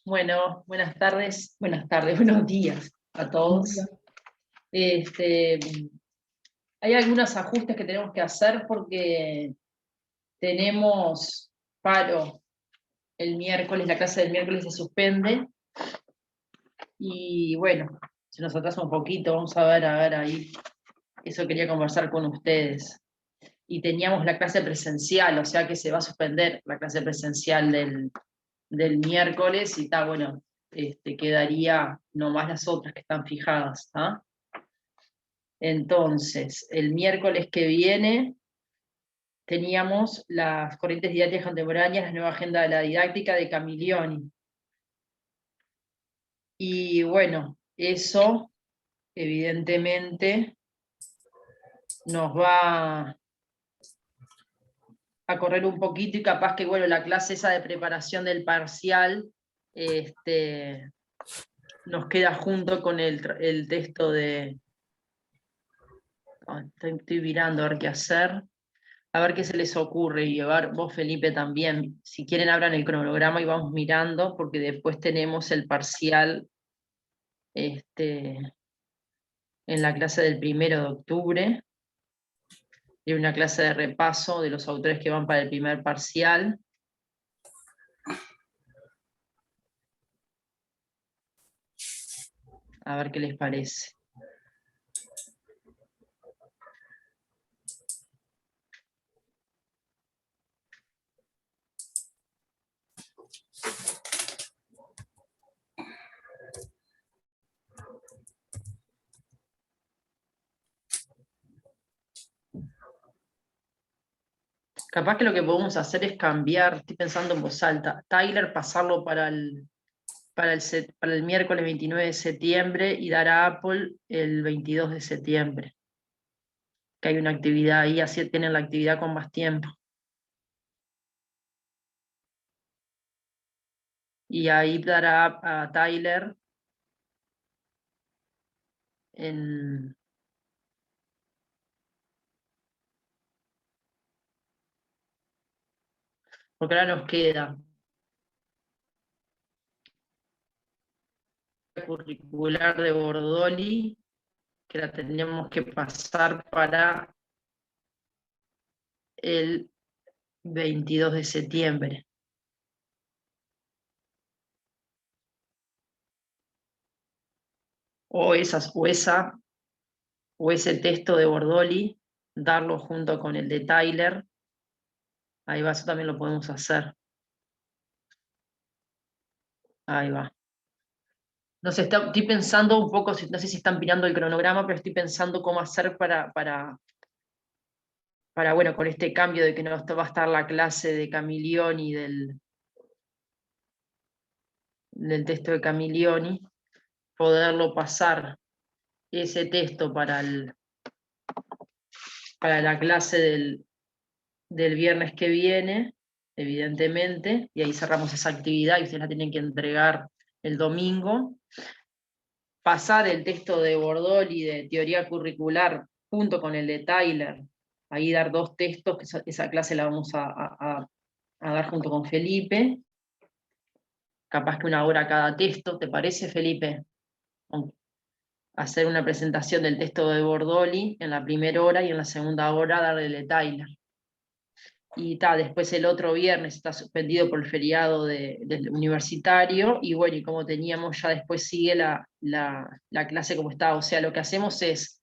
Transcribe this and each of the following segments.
Bueno, buenas tardes, buenos días a todos. Este, Hay algunos ajustes que tenemos que hacer porque tenemos paro el miércoles, la clase del miércoles se suspende y bueno, se nos atrasa un poquito, vamos a ver ahí, eso quería conversar con ustedes. Y teníamos la clase presencial, o sea que se va a suspender la clase presencial del miércoles y está bueno, quedaría nomás las otras que están fijadas, ¿ah? Entonces, el miércoles que viene teníamos las corrientes didácticas contemporáneas, la nueva agenda de la didáctica de Camilioni. Y bueno, eso evidentemente nos va a correr un poquito y capaz que, bueno, la clase esa de preparación del parcial nos queda junto con el texto de... Estoy mirando a ver qué hacer. A ver qué se les ocurre, y a ver, vos Felipe también, si quieren abran el cronograma y vamos mirando, porque después tenemos el parcial en la clase del 1 de octubre, y una clase de repaso de los autores que van para el primer parcial. A ver qué les parece. Capaz que lo que podemos hacer es cambiar, estoy pensando en voz alta, Tyler pasarlo para el miércoles 29 de septiembre y dar a Apple el 22 de septiembre, que hay una actividad ahí, así tienen la actividad con más tiempo. Y ahí dará a Tyler en... Porque ahora nos queda curricular de Bordoli, que la tendríamos que pasar para el 22 de septiembre. O ese texto de Bordoli, darlo junto con el de Tyler. Ahí va, eso también lo podemos hacer. Ahí va. No sé, estoy pensando un poco, no sé si están mirando el cronograma, pero estoy pensando cómo hacer bueno, con este cambio de que no va a estar la clase de Camilioni del texto de Camilioni, poderlo pasar ese texto para la clase del viernes que viene, evidentemente, y ahí cerramos esa actividad y ustedes la tienen que entregar el domingo. Pasar el texto de Bordoli de teoría curricular junto con el de Tyler, ahí dar dos textos, que esa clase la vamos a dar junto con Felipe, capaz que 1 hora cada texto, ¿te parece, Felipe? Hacer una presentación del texto de Bordoli en la primera hora y en la segunda hora darle el de Tyler. Y después el otro viernes está suspendido por el feriado del universitario, y bueno, y como teníamos, ya después sigue la clase como está, o sea, lo que hacemos es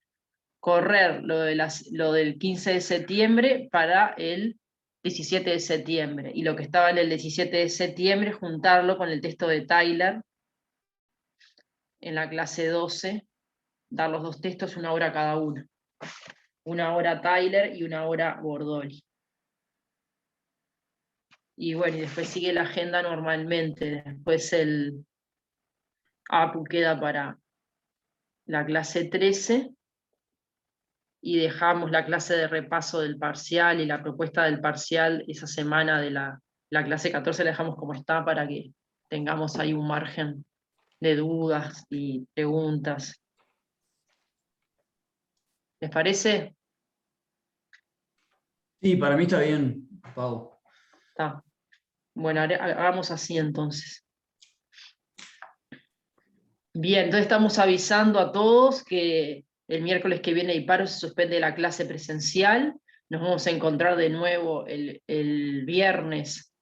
correr lo del 15 de septiembre para el 17 de septiembre, y lo que estaba en el 17 de septiembre, juntarlo con el texto de Tyler en la clase 12, dar los dos textos 1 hora cada uno. 1 hora Tyler y 1 hora Bordoli. Y bueno, y después sigue la agenda normalmente. Después el APU queda para la clase 13 y dejamos la clase de repaso del parcial y la propuesta del parcial esa semana de la clase 14, la dejamos como está para que tengamos ahí un margen de dudas y preguntas. ¿Les parece? Sí, para mí está bien, Pau. Está. Bueno, hagamos así entonces. Bien, entonces estamos avisando a todos que el miércoles que viene hay paro, se suspende la clase presencial. Nos vamos a encontrar de nuevo el viernes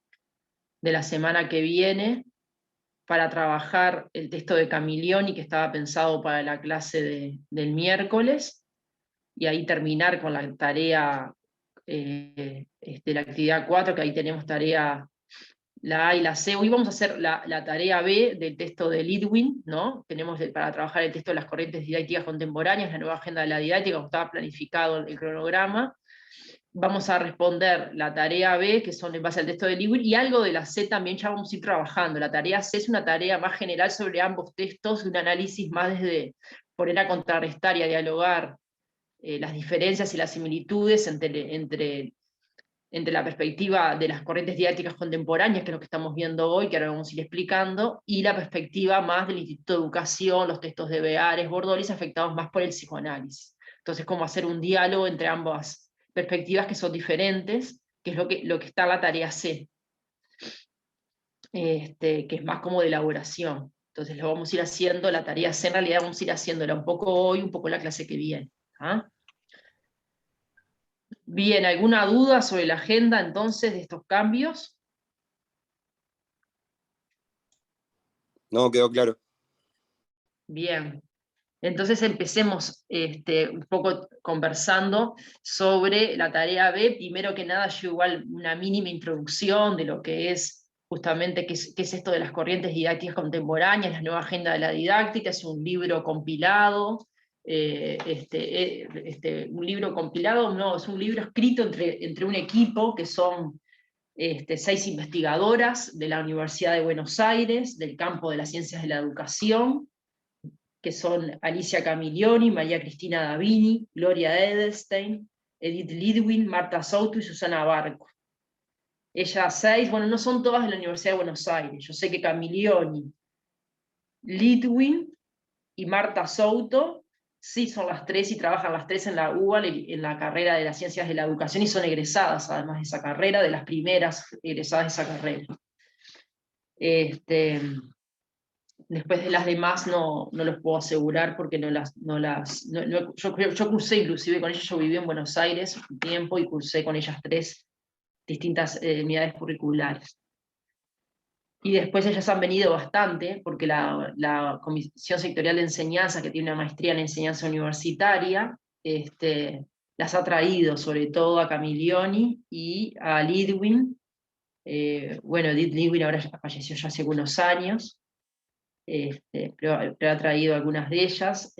de la semana que viene para trabajar el texto de Camilioni que estaba pensado para la clase del miércoles, y ahí terminar con la tarea, la actividad 4, que ahí tenemos tarea la A y la C. Hoy vamos a hacer la tarea B del texto de Lidwin, ¿no? Tenemos para trabajar el texto de las corrientes didácticas contemporáneas, la nueva agenda de la didáctica, como estaba planificado el cronograma. Vamos a responder la tarea B, que son en base al texto de Lidwin, y algo de la C también ya vamos a ir trabajando. La tarea C es una tarea más general sobre ambos textos, un análisis más desde poner a contrarrestar y a dialogar las diferencias y las similitudes entre la perspectiva de las corrientes didácticas contemporáneas, que es lo que estamos viendo hoy, que ahora vamos a ir explicando, y la perspectiva más del Instituto de Educación, los textos de Beares, Bordolis, afectados más por el psicoanálisis. Entonces, cómo hacer un diálogo entre ambas perspectivas que son diferentes, que es lo que está en la tarea C, que es más como de elaboración. Entonces lo vamos a ir haciendo, la tarea C en realidad vamos a ir haciéndola un poco hoy, un poco la clase que viene. ¿Ah? Bien, ¿alguna duda sobre la agenda entonces de estos cambios? No, quedó claro. Bien, entonces empecemos un poco conversando sobre la tarea B. Primero que nada, yo igual una mínima introducción de lo que es justamente qué es esto de las corrientes didácticas contemporáneas, la nueva agenda de la didáctica. Es un libro compilado, un libro compilado, no, es un libro escrito entre un equipo que son 6 investigadoras de la Universidad de Buenos Aires, del campo de las ciencias de la educación, que son Alicia Camilioni, María Cristina Davini, Gloria Edelstein, Edith Lidwin, Marta Souto y Susana Barco. Ellas 6, bueno, no son todas de la Universidad de Buenos Aires. Yo sé que Camilioni, Lidwin y Marta Souto sí son las 3 y trabajan las 3 en la UBA, en la carrera de las ciencias de la educación, y son egresadas además de esa carrera, de las primeras egresadas de esa carrera. Después de las demás no los puedo asegurar porque yo cursé inclusive con ellas. Yo viví en Buenos Aires un tiempo y cursé con ellas 3 distintas unidades curriculares. Y después ellas han venido bastante, porque la Comisión Sectorial de Enseñanza, que tiene una maestría en enseñanza universitaria, las ha traído sobre todo a Camilioni y a Lidwin. Bueno, Edith Lidwin ahora falleció ya hace algunos años, pero ha traído algunas de ellas,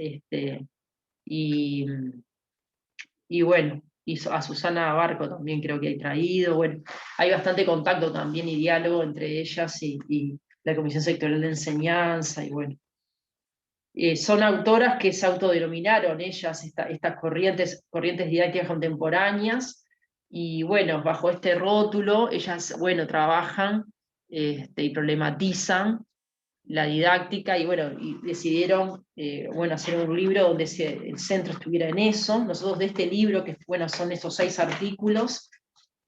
y, y bueno, y a Susana Barco también creo que hay traído. Bueno, hay bastante contacto también y diálogo entre ellas y la Comisión Sectorial de Enseñanza, y bueno. Son autoras que se autodenominaron ellas estas corrientes didácticas contemporáneas, y bueno, bajo este rótulo ellas, bueno, trabajan y problematizan la didáctica, y bueno, y decidieron bueno, hacer un libro donde el centro estuviera en eso. Nosotros de este libro, que bueno, son esos 6 artículos,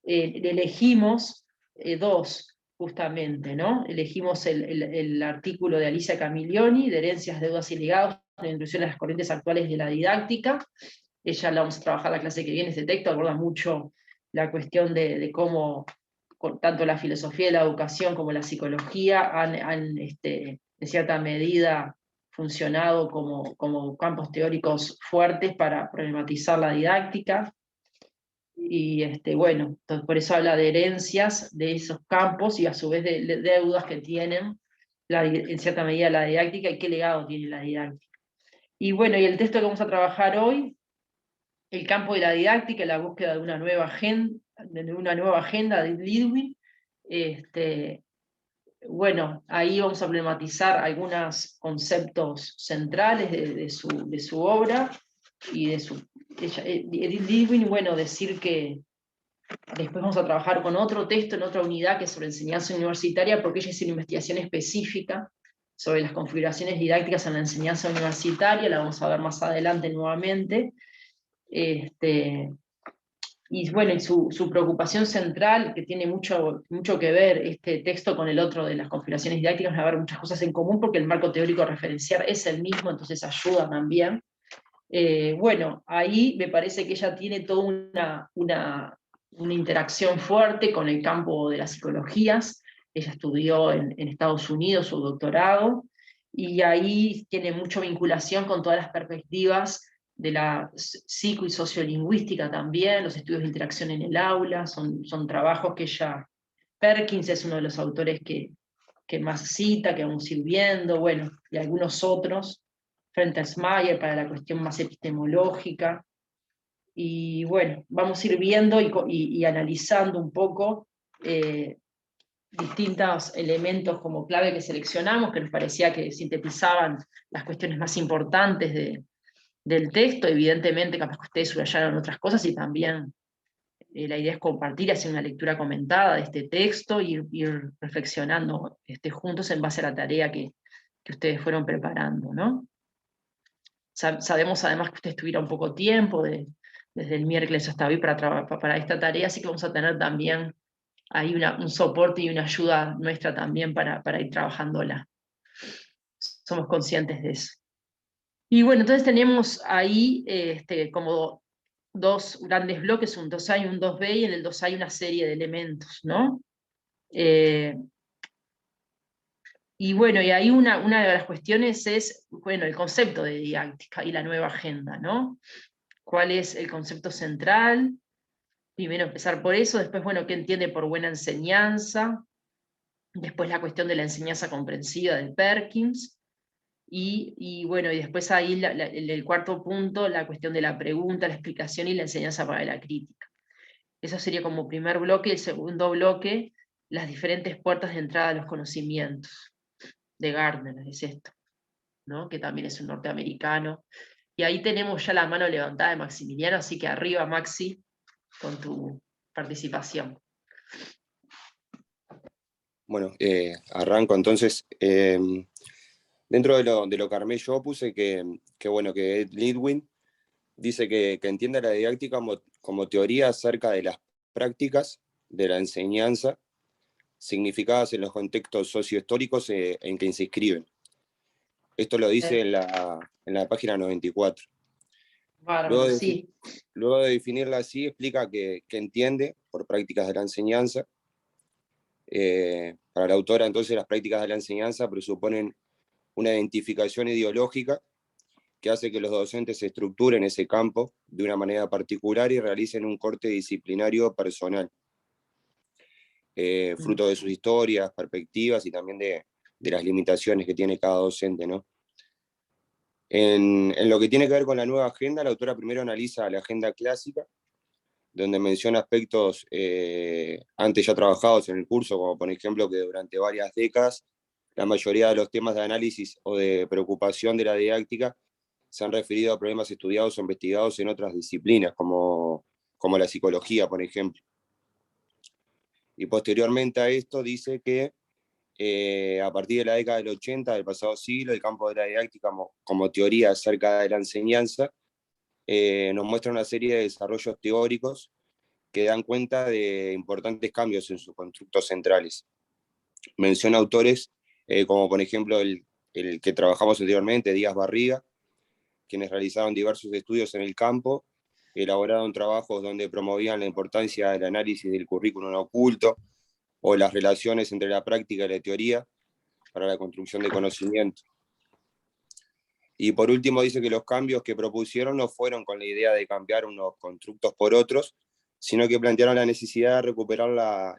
elegimos 2, justamente, ¿no? Elegimos el artículo de Alicia Camilioni, de herencias, deudas y legados, la introducción a las corrientes actuales de la didáctica. Ella la vamos a trabajar la clase que viene. Este texto aborda mucho la cuestión de cómo tanto la filosofía de la educación como la psicología han en cierta medida funcionado como campos teóricos fuertes para problematizar la didáctica. Y bueno, entonces por eso habla de herencias de esos campos, y a su vez de deudas que tienen en cierta medida la didáctica, y qué legado tiene la didáctica. Y bueno, y el texto que vamos a trabajar hoy, el campo de la didáctica, la búsqueda de una nueva agenda de Lidwin. Bueno, ahí vamos a problematizar algunos conceptos centrales de su obra y de su... Edith Lidwin, bueno, decir que después vamos a trabajar con otro texto en otra unidad que es sobre enseñanza universitaria, porque ella hizo una investigación específica sobre las configuraciones didácticas en la enseñanza universitaria. La vamos a ver más adelante nuevamente. y bueno, y su preocupación central, que tiene mucho, mucho que ver este texto con el otro de las configuraciones didácticas, va a haber muchas cosas en común porque el marco teórico referencial es el mismo, entonces ayuda también. Bueno, ahí me parece que ella tiene toda una interacción fuerte con el campo de las psicologías. Ella estudió en Estados Unidos su doctorado, y ahí tiene mucha vinculación con todas las perspectivas de la psico y sociolingüística también, los estudios de interacción en el aula, son trabajos que ella, Perkins es uno de los autores que más cita, que vamos a ir viendo, bueno, y algunos otros, frente a Smayer para la cuestión más epistemológica, y bueno, vamos a ir viendo y analizando un poco distintos elementos como clave que seleccionamos, que nos parecía que sintetizaban las cuestiones más importantes del texto. Evidentemente, capaz que ustedes subrayaron otras cosas, y también la idea es compartir, hacer una lectura comentada de este texto, y ir reflexionando juntos en base a la tarea que ustedes fueron preparando, ¿no? Sabemos además que ustedes tuvieron poco tiempo, desde el miércoles hasta hoy, para esta tarea, así que vamos a tener también ahí un soporte y una ayuda nuestra también para ir trabajándola. Somos conscientes de eso. Y bueno, entonces tenemos ahí como dos grandes bloques, un 2A y un 2B, y en el 2A hay una serie de elementos, ¿no? Y bueno, y ahí una de las cuestiones es, bueno, el concepto de didáctica y la nueva agenda, ¿no? ¿Cuál es el concepto central? Primero empezar por eso, después, bueno, ¿qué entiende por buena enseñanza? Después la cuestión de la enseñanza comprensiva de Perkins, y bueno, y después ahí el cuarto punto, la cuestión de la pregunta, la explicación y la enseñanza para la crítica. Eso sería como primer bloque. El segundo bloque, las diferentes puertas de entrada a los conocimientos, de Gardner, es esto, ¿no? Que también es un norteamericano. Y ahí tenemos ya la mano levantada de Maximiliano, así que arriba, Maxi, con tu participación. Bueno, arranco entonces. Dentro de lo que armé yo puse bueno, que Ed Lidwin dice que entiende la didáctica como teoría acerca de las prácticas de la enseñanza significadas en los contextos sociohistóricos en que se inscriben. Esto lo dice en la página 94. Bárbaro, sí. Luego de definirla así, explica que entiende por prácticas de la enseñanza. Para la autora, entonces, las prácticas de la enseñanza presuponen una identificación ideológica que hace que los docentes se estructuren ese campo de una manera particular y realicen un corte disciplinario personal, fruto de sus historias, perspectivas y también de las limitaciones que tiene cada docente, ¿no? En lo que tiene que ver con la nueva agenda, la autora primero analiza la agenda clásica, donde menciona aspectos antes ya trabajados en el curso, como por ejemplo que durante varias décadas la mayoría de los temas de análisis o de preocupación de la didáctica se han referido a problemas estudiados o investigados en otras disciplinas, como la psicología, por ejemplo. Y posteriormente a esto dice que a partir de la década del 80 del pasado siglo, el campo de la didáctica como teoría acerca de la enseñanza nos muestra una serie de desarrollos teóricos que dan cuenta de importantes cambios en sus constructos centrales. Menciona autores como por ejemplo el que trabajamos anteriormente, Díaz Barriga, quienes realizaron diversos estudios en el campo, elaboraron trabajos donde promovían la importancia del análisis del currículum oculto o las relaciones entre la práctica y la teoría para la construcción de conocimiento. Y por último dice que los cambios que propusieron no fueron con la idea de cambiar unos constructos por otros, sino que plantearon la necesidad de recuperar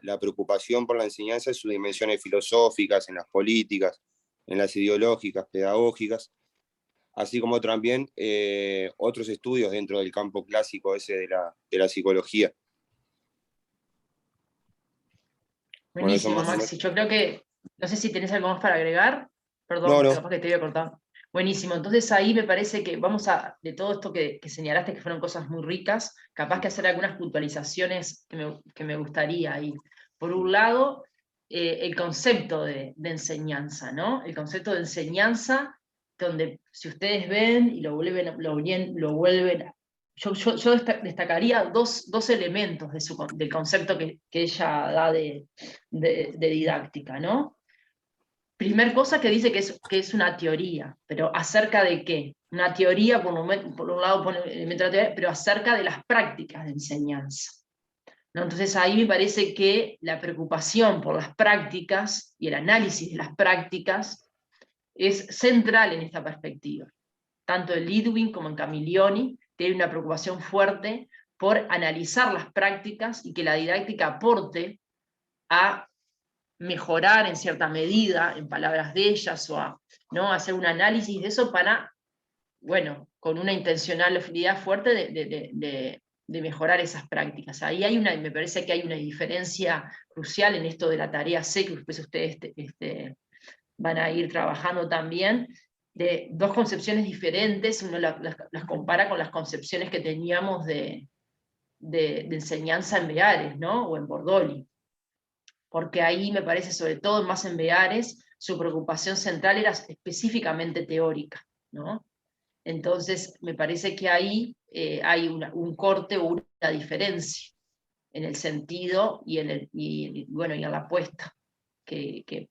la preocupación por la enseñanza en sus dimensiones filosóficas, en las políticas, en las ideológicas, pedagógicas, así como también otros estudios dentro del campo clásico ese de la psicología. Buenísimo, bueno, Maxi. Yo creo que, no sé si tenés algo más para agregar. Perdón, no. capaz que te había cortado. Buenísimo, entonces ahí me parece que vamos de todo esto que señalaste, que fueron cosas muy ricas, capaz que hacer algunas puntualizaciones que me gustaría ahí. Por un lado, el concepto de enseñanza, ¿no? El concepto de enseñanza, donde si ustedes ven y lo vuelven yo destacaría dos elementos del concepto que ella da de didáctica, ¿no? Primer cosa que dice que es una teoría, pero ¿acerca de qué? Una teoría, por un lado pone el elemento de la teoría, pero acerca de las prácticas de enseñanza, ¿no? Entonces ahí me parece que la preocupación por las prácticas y el análisis de las prácticas es central en esta perspectiva. Tanto en Lidwin como en Camillioni tiene una preocupación fuerte por analizar las prácticas y que la didáctica aporte a mejorar en cierta medida, en palabras de ellas, o a, ¿no?, hacer un análisis de eso para, bueno, con una intencionalidad fuerte de mejorar esas prácticas. Ahí me parece que hay una diferencia crucial en esto de la tarea C, que después ustedes van a ir trabajando también, de dos concepciones diferentes. Uno las compara con las concepciones que teníamos de enseñanza en Beares, ¿no?, o en Bordoli, porque ahí me parece, sobre todo más en Beares, su preocupación central era específicamente teórica, ¿no? Entonces, me parece que ahí hay un corte o una diferencia en el sentido y bueno, y en la apuesta, que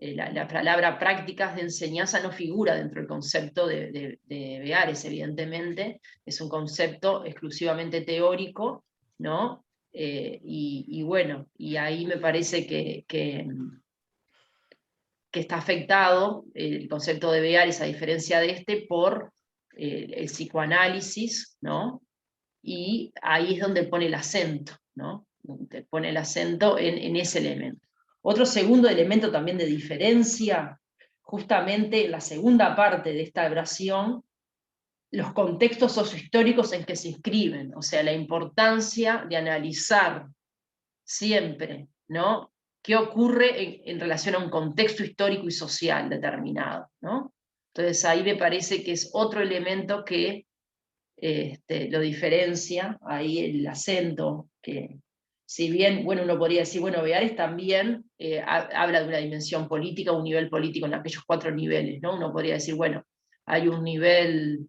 la palabra prácticas de enseñanza no figura dentro del concepto de Beares, evidentemente, es un concepto exclusivamente teórico, ¿no? Bueno, y ahí me parece que está afectado el concepto de Beares, a diferencia de por el psicoanálisis, ¿no? Y ahí es donde pone el acento, ¿no? Donde pone el acento en ese elemento. Otro segundo elemento también de diferencia, justamente en la segunda parte de esta oración, los contextos sociohistóricos en que se inscriben, o sea, la importancia de analizar siempre, ¿no?, qué ocurre en relación a un contexto histórico y social determinado, ¿no? Entonces ahí me parece que es otro elemento que lo diferencia, ahí el acento, que si bien, bueno, uno podría decir, bueno, Beares también habla de una dimensión política, un nivel político en aquellos 4 niveles, ¿no? Uno podría decir, bueno, hay un nivel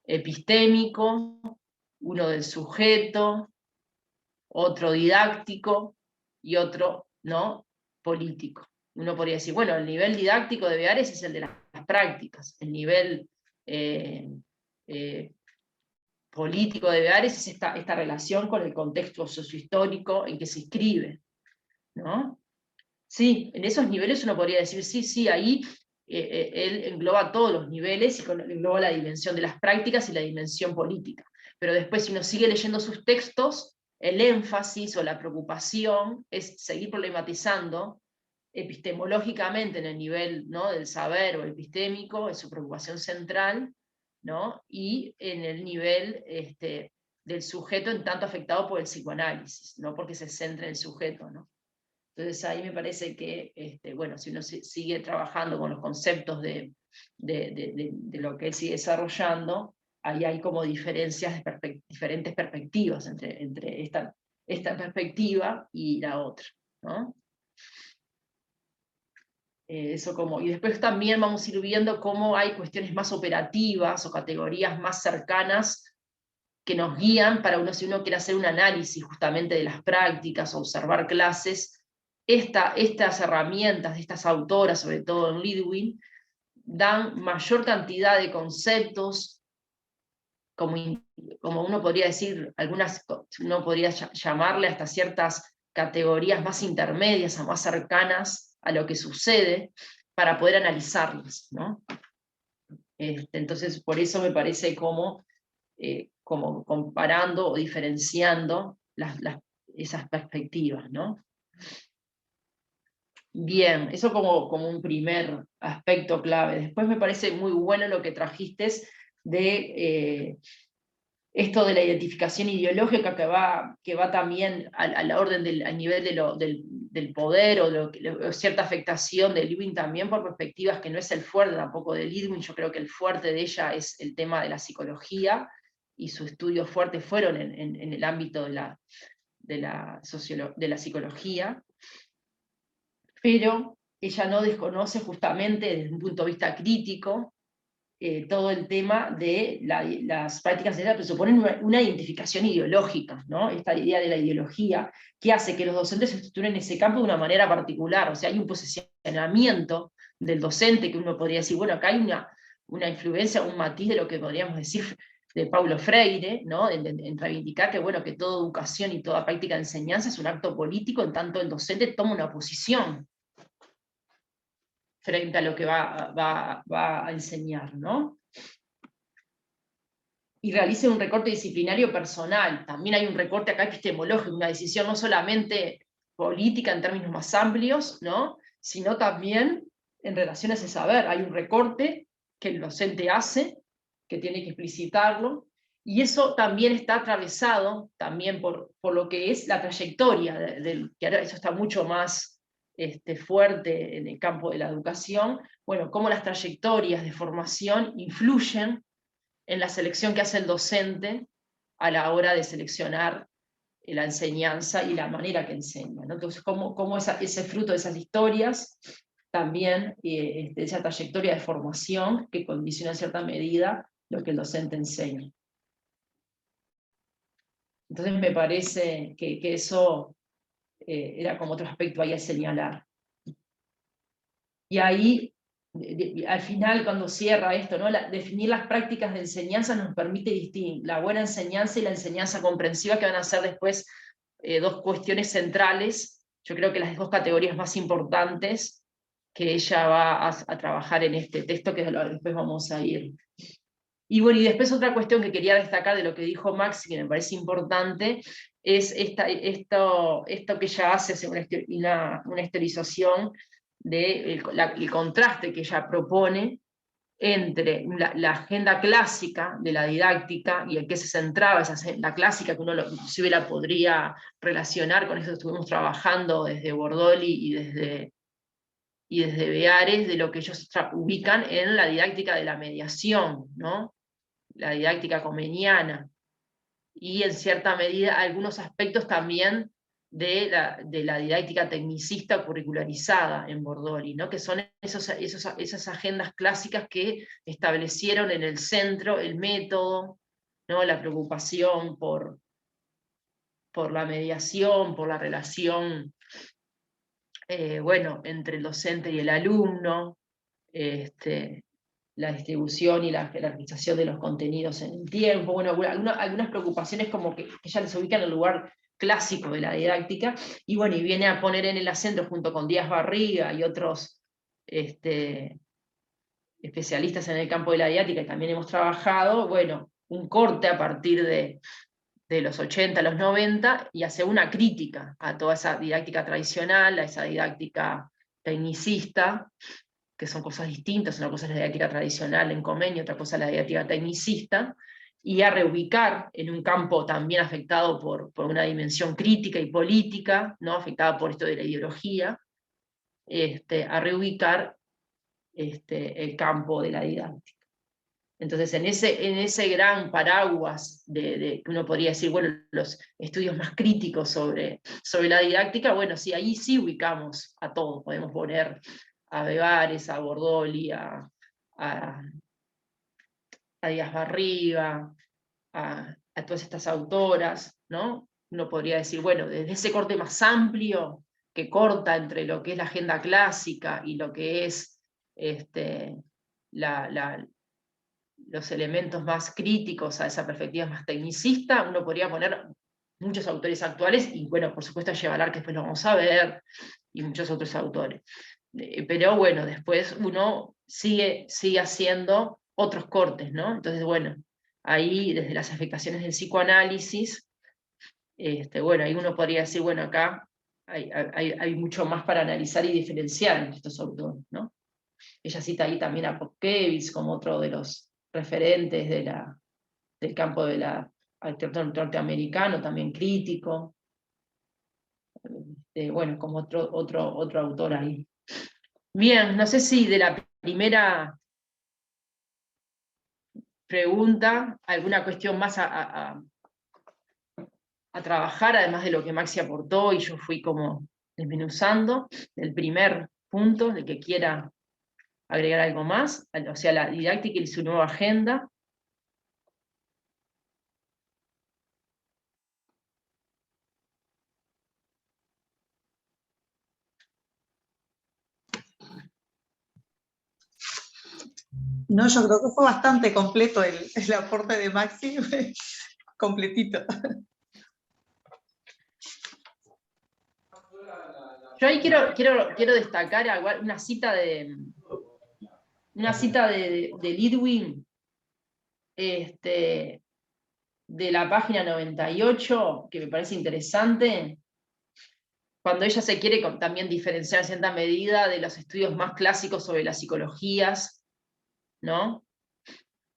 epistémico, uno del sujeto, otro didáctico y otro, ¿no?, político. Uno podría decir, bueno, el nivel didáctico de Beares es el de las prácticas, el nivel político de Beares es esta relación con el contexto sociohistórico en que se inscribe, ¿no? Sí, en esos niveles uno podría decir, sí, ahí él engloba todos los niveles y engloba la dimensión de las prácticas y la dimensión política. Pero después, si uno sigue leyendo sus textos, el énfasis o la preocupación es seguir problematizando epistemológicamente en el nivel, ¿no?, del saber o epistémico, es su preocupación central, ¿no?, y en el nivel del sujeto, en tanto afectado por el psicoanálisis, no porque se centra en el sujeto, ¿no? Entonces ahí me parece que, bueno, si uno sigue trabajando con los conceptos de lo que él sigue desarrollando, ahí hay como diferencias, diferentes perspectivas entre esta perspectiva y la otra, ¿no? Y después también vamos a ir viendo cómo hay cuestiones más operativas o categorías más cercanas que nos guían para si uno quiere hacer un análisis justamente de las prácticas o observar clases. Estas herramientas de estas autoras, sobre todo en Lidwin, dan mayor cantidad de conceptos, como uno podría decir, uno podría llamarle hasta ciertas categorías más intermedias, más cercanas a lo que sucede, para poder analizarlas, ¿no? Entonces, por eso me parece como comparando o diferenciando esas perspectivas, ¿no? Bien, eso como un primer aspecto clave. Después me parece muy bueno lo que trajiste de esto de la identificación ideológica que va también al orden al nivel del poder o cierta afectación de Lidwin también por perspectivas que no es el fuerte tampoco de Lidwin. Yo creo que el fuerte de ella es el tema de la psicología, y sus estudios fuertes fueron en el ámbito de la psicología, pero ella no desconoce justamente desde un punto de vista crítico todo el tema de las prácticas de presuponen una identificación ideológica, ¿no? Esta idea de la ideología, que hace que los docentes se estructuren en ese campo de una manera particular, o sea, hay un posicionamiento del docente que uno podría decir, bueno, acá hay una influencia, un matiz de lo que podríamos decir de Paulo Freire, ¿no? En reivindicar que, bueno, que toda educación y toda práctica de enseñanza es un acto político, en tanto el docente toma una posición frente a lo que va a enseñar, ¿no? Y realice un recorte disciplinario personal. También hay un recorte acá epistemológico, una decisión no solamente política en términos más amplios, ¿no? Sino también en relación a ese saber. Hay un recorte que el docente hace, que tiene que explicitarlo, y eso también está atravesado también por lo que es la trayectoria, que ahora eso está mucho más fuerte en el campo de la educación, bueno, cómo las trayectorias de formación influyen en la selección que hace el docente a la hora de seleccionar la enseñanza y la manera que enseña, ¿no? Entonces, cómo ese fruto de esas historias, también esa trayectoria de formación que condiciona en cierta medida lo que el docente enseña. Entonces me parece que eso era como otro aspecto ahí a señalar. Y ahí, al final, cuando cierra esto, ¿no? Definir las prácticas de enseñanza nos permite distinguir la buena enseñanza y la enseñanza comprensiva, que van a ser después dos cuestiones centrales, yo creo que las dos categorías más importantes que ella va a trabajar en este texto, que después vamos a ir. Y bueno, y después otra cuestión que quería destacar de lo que dijo Max, que me parece importante, es esto que ella hace una historización del contraste que ella propone entre la agenda clásica de la didáctica y en qué se centraba esa agenda clásica, que uno inclusive la podría relacionar con eso que estuvimos trabajando desde Bordoli y desde Beares, de lo que ellos ubican en la didáctica de la mediación, ¿no? La didáctica comeniana, y en cierta medida algunos aspectos también de la didáctica tecnicista curricularizada en Bordoli, ¿no? Que son esas agendas clásicas que establecieron en el centro el método, ¿no? La preocupación por la mediación, por la relación bueno, entre el docente y el alumno, la distribución y la jerarquización de los contenidos en el tiempo, bueno, algunas preocupaciones como que ya les ubican en el lugar clásico de la didáctica, y bueno, y viene a poner en el acento junto con Díaz Barriga y otros especialistas en el campo de la didáctica, y también hemos trabajado, bueno, un corte a partir de los 80 a los 90, y hace una crítica a toda esa didáctica tradicional, a esa didáctica tecnicista, que son cosas distintas, una cosa es la didáctica tradicional en Comeni, otra cosa es la didáctica tecnicista, y a reubicar en un campo también afectado por una dimensión crítica y política, ¿no? Afectada por esto de la ideología, a reubicar el campo de la didáctica. Entonces, en ese gran paraguas que uno podría decir, bueno, los estudios más críticos sobre la didáctica, bueno, sí, ahí sí ubicamos a todos, podemos poner a Bevares, a Bordoli, a Díaz Barriga, a todas estas autoras, ¿no? Uno podría decir, bueno, desde ese corte más amplio, que corta entre lo que es la agenda clásica y lo que es los elementos más críticos a esa perspectiva más tecnicista, uno podría poner muchos autores actuales, y bueno, por supuesto a Llevalar, que después lo vamos a ver, y muchos otros autores. Pero bueno, después uno sigue haciendo otros cortes, ¿no? Entonces, bueno, ahí desde las afectaciones del psicoanálisis, bueno, ahí uno podría decir, bueno, acá hay mucho más para analizar y diferenciar entre estos autores, ¿no? Ella cita ahí también a Popkewitz como otro de los referentes del campo de la arquitectura norteamericano, también crítico, bueno, como otro autor ahí. Bien, no sé si de la primera pregunta, alguna cuestión más a trabajar, además de lo que Maxi aportó y yo fui como desmenuzando, el primer punto, el que quiera agregar algo más, o sea, la didáctica y su nueva agenda. No, yo creo que fue bastante completo el aporte de Maxi, completito. Yo ahí quiero destacar una cita de Lidwin, de la página 98, que me parece interesante, cuando ella se quiere también diferenciar en cierta medida de los estudios más clásicos sobre las psicologías, ¿no?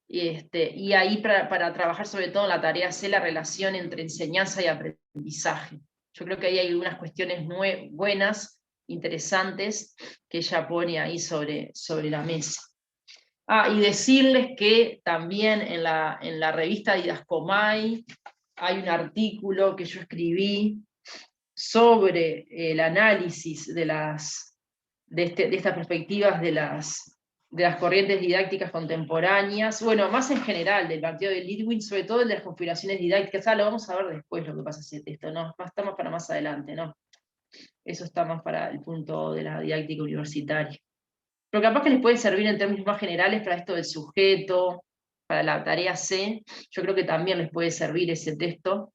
Y ahí para trabajar sobre todo en la tarea C, la relación entre enseñanza y aprendizaje. Yo creo que ahí hay unas cuestiones muy buenas, interesantes, que ella pone ahí sobre la mesa. Y decirles que también en la revista Didascomai hay un artículo que yo escribí sobre el análisis de estas perspectivas de las corrientes didácticas contemporáneas, bueno, más en general del planteo de Lidwin, sobre todo el de las configuraciones didácticas. Lo vamos a ver después lo que pasa ese texto, ¿no? Está más para más adelante, ¿no? Eso está más para el punto de la didáctica universitaria. Pero capaz que les puede servir en términos más generales para esto del sujeto, para la tarea C. Yo creo que también les puede servir ese texto.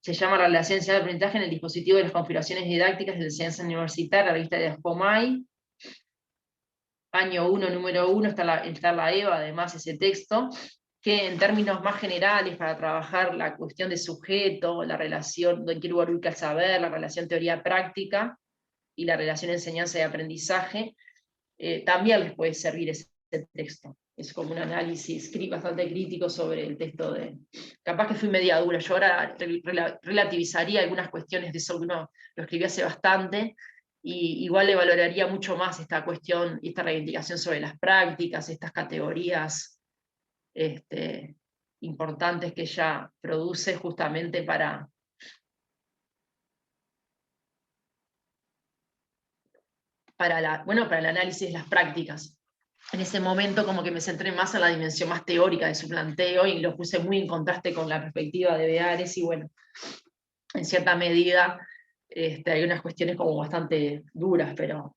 Se llama Relación de aprendizaje en el dispositivo de las configuraciones didácticas de la enseñanza universitaria, la revista de Didascomai. Año 1, número 1, está la EVA, además, ese texto, que en términos más generales, para trabajar la cuestión de sujeto, la relación, en qué lugar ubica el saber, la relación teoría-práctica, y la relación enseñanza y aprendizaje, también les puede servir ese texto. Es como un análisis bastante crítico sobre el texto de... Capaz que fui media dura, yo ahora relativizaría algunas cuestiones de eso, que uno lo escribí hace bastante, y igual le valoraría mucho más esta cuestión, esta reivindicación sobre las prácticas, estas categorías importantes que ella produce justamente para el análisis de las prácticas. En ese momento como que me centré más en la dimensión más teórica de su planteo y lo puse muy en contraste con la perspectiva de Beares, y bueno, en cierta medida hay unas cuestiones como bastante duras, pero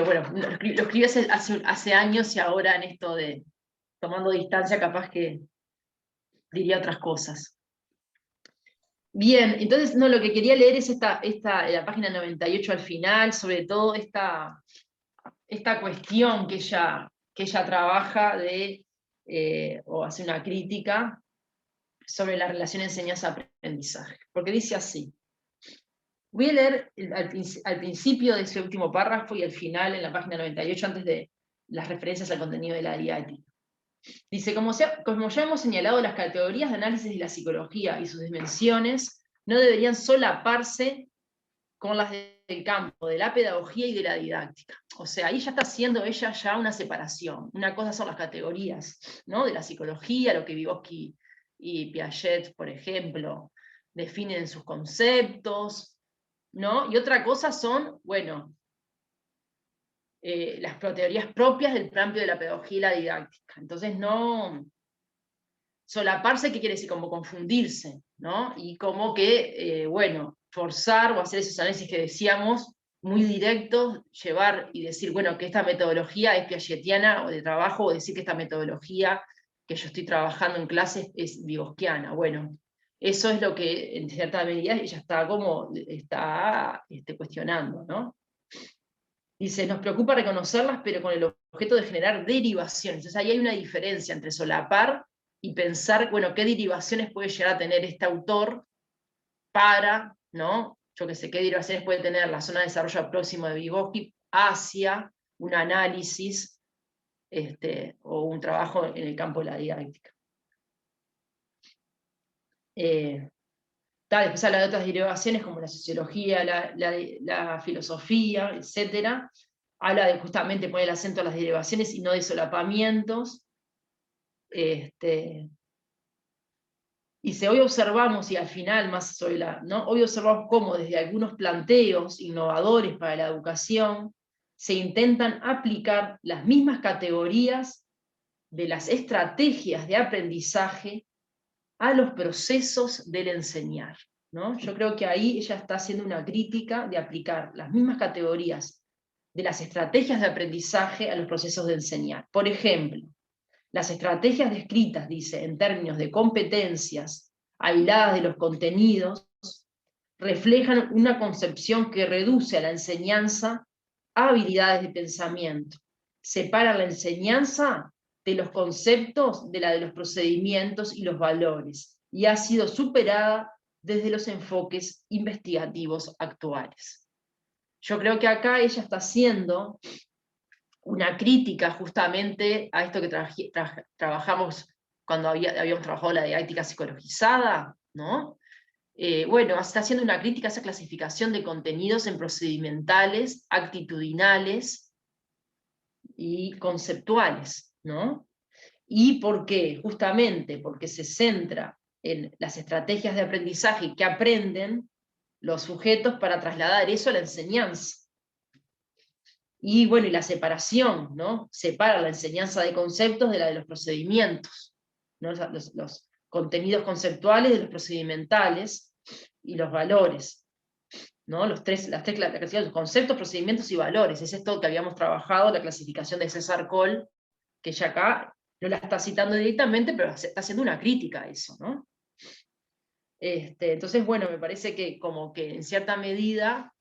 bueno, lo escribí hace años, y ahora en esto de tomando distancia capaz que diría otras cosas. Bien, entonces lo que quería leer es la página 98 al final, sobre todo esta cuestión que ella trabaja o hace una crítica sobre la relación enseñanza-aprendizaje. Porque dice así. Voy a leer al principio de ese último párrafo y al final en la página 98, antes de las referencias al contenido de la didáctica. Dice, como ya hemos señalado, las categorías de análisis de la psicología y sus dimensiones no deberían solaparse con las del campo de la pedagogía y de la didáctica. O sea, ahí ya está haciendo ella ya una separación. Una cosa son las categorías, ¿no?, de la psicología, lo que Vygotsky y Piaget, por ejemplo, definen sus conceptos, ¿no? Y otra cosa son, bueno, las teorías propias del planteo de la pedagogía y la didáctica. Entonces no... Solaparse, ¿qué quiere decir? Como confundirse, ¿no? Y como que, bueno, forzar o hacer esos análisis que decíamos, muy directos, llevar y decir, bueno, que esta metodología es piagetiana o de trabajo, o decir que esta metodología que yo estoy trabajando en clases es vygotskiana. Bueno, eso es lo que en cierta medida ella está cuestionando, ¿no? Dice, nos preocupa reconocerlas, pero con el objeto de generar derivaciones. Entonces ahí hay una diferencia entre solapar y pensar, bueno, qué derivaciones puede llegar a tener este autor para, ¿no? Yo qué sé, qué derivaciones puede tener la zona de desarrollo próximo de Vygotsky hacia un análisis o un trabajo en el campo de la didáctica. Después habla de otras derivaciones como la sociología, la filosofía, etc. Habla de justamente poner el acento en las derivaciones y no de solapamientos. Dice, hoy observamos, y al final más hoy observamos cómo desde algunos planteos innovadores para la educación, se intentan aplicar las mismas categorías de las estrategias de aprendizaje a los procesos del enseñar, ¿no? Yo creo que ahí ella está haciendo una crítica de aplicar las mismas categorías de las estrategias de aprendizaje a los procesos de enseñar. Por ejemplo, las estrategias descritas, dice, en términos de competencias aisladas de los contenidos, reflejan una concepción que reduce a la enseñanza a habilidades de pensamiento. Separa la enseñanza de los conceptos de la de los procedimientos y los valores, y ha sido superada desde los enfoques investigativos actuales. Yo creo que acá ella está haciendo una crítica justamente a esto que trabajamos cuando habíamos trabajado la didáctica psicologizada, ¿no? Bueno, está haciendo una crítica a esa clasificación de contenidos en procedimentales, actitudinales y conceptuales, ¿no? ¿Y por qué? Justamente porque se centra en las estrategias de aprendizaje que aprenden los sujetos para trasladar eso a la enseñanza. Y bueno, y la separación, ¿no? Separa la enseñanza de conceptos de la de los procedimientos, ¿no? Los contenidos conceptuales de los procedimentales y los valores, ¿no? Las tres clasificaciones, conceptos, procedimientos y valores. Es esto que habíamos trabajado, la clasificación de César Coll, que ya acá no la está citando directamente, pero está haciendo una crítica a eso, ¿no? Entonces, bueno, me parece que como que en cierta medida,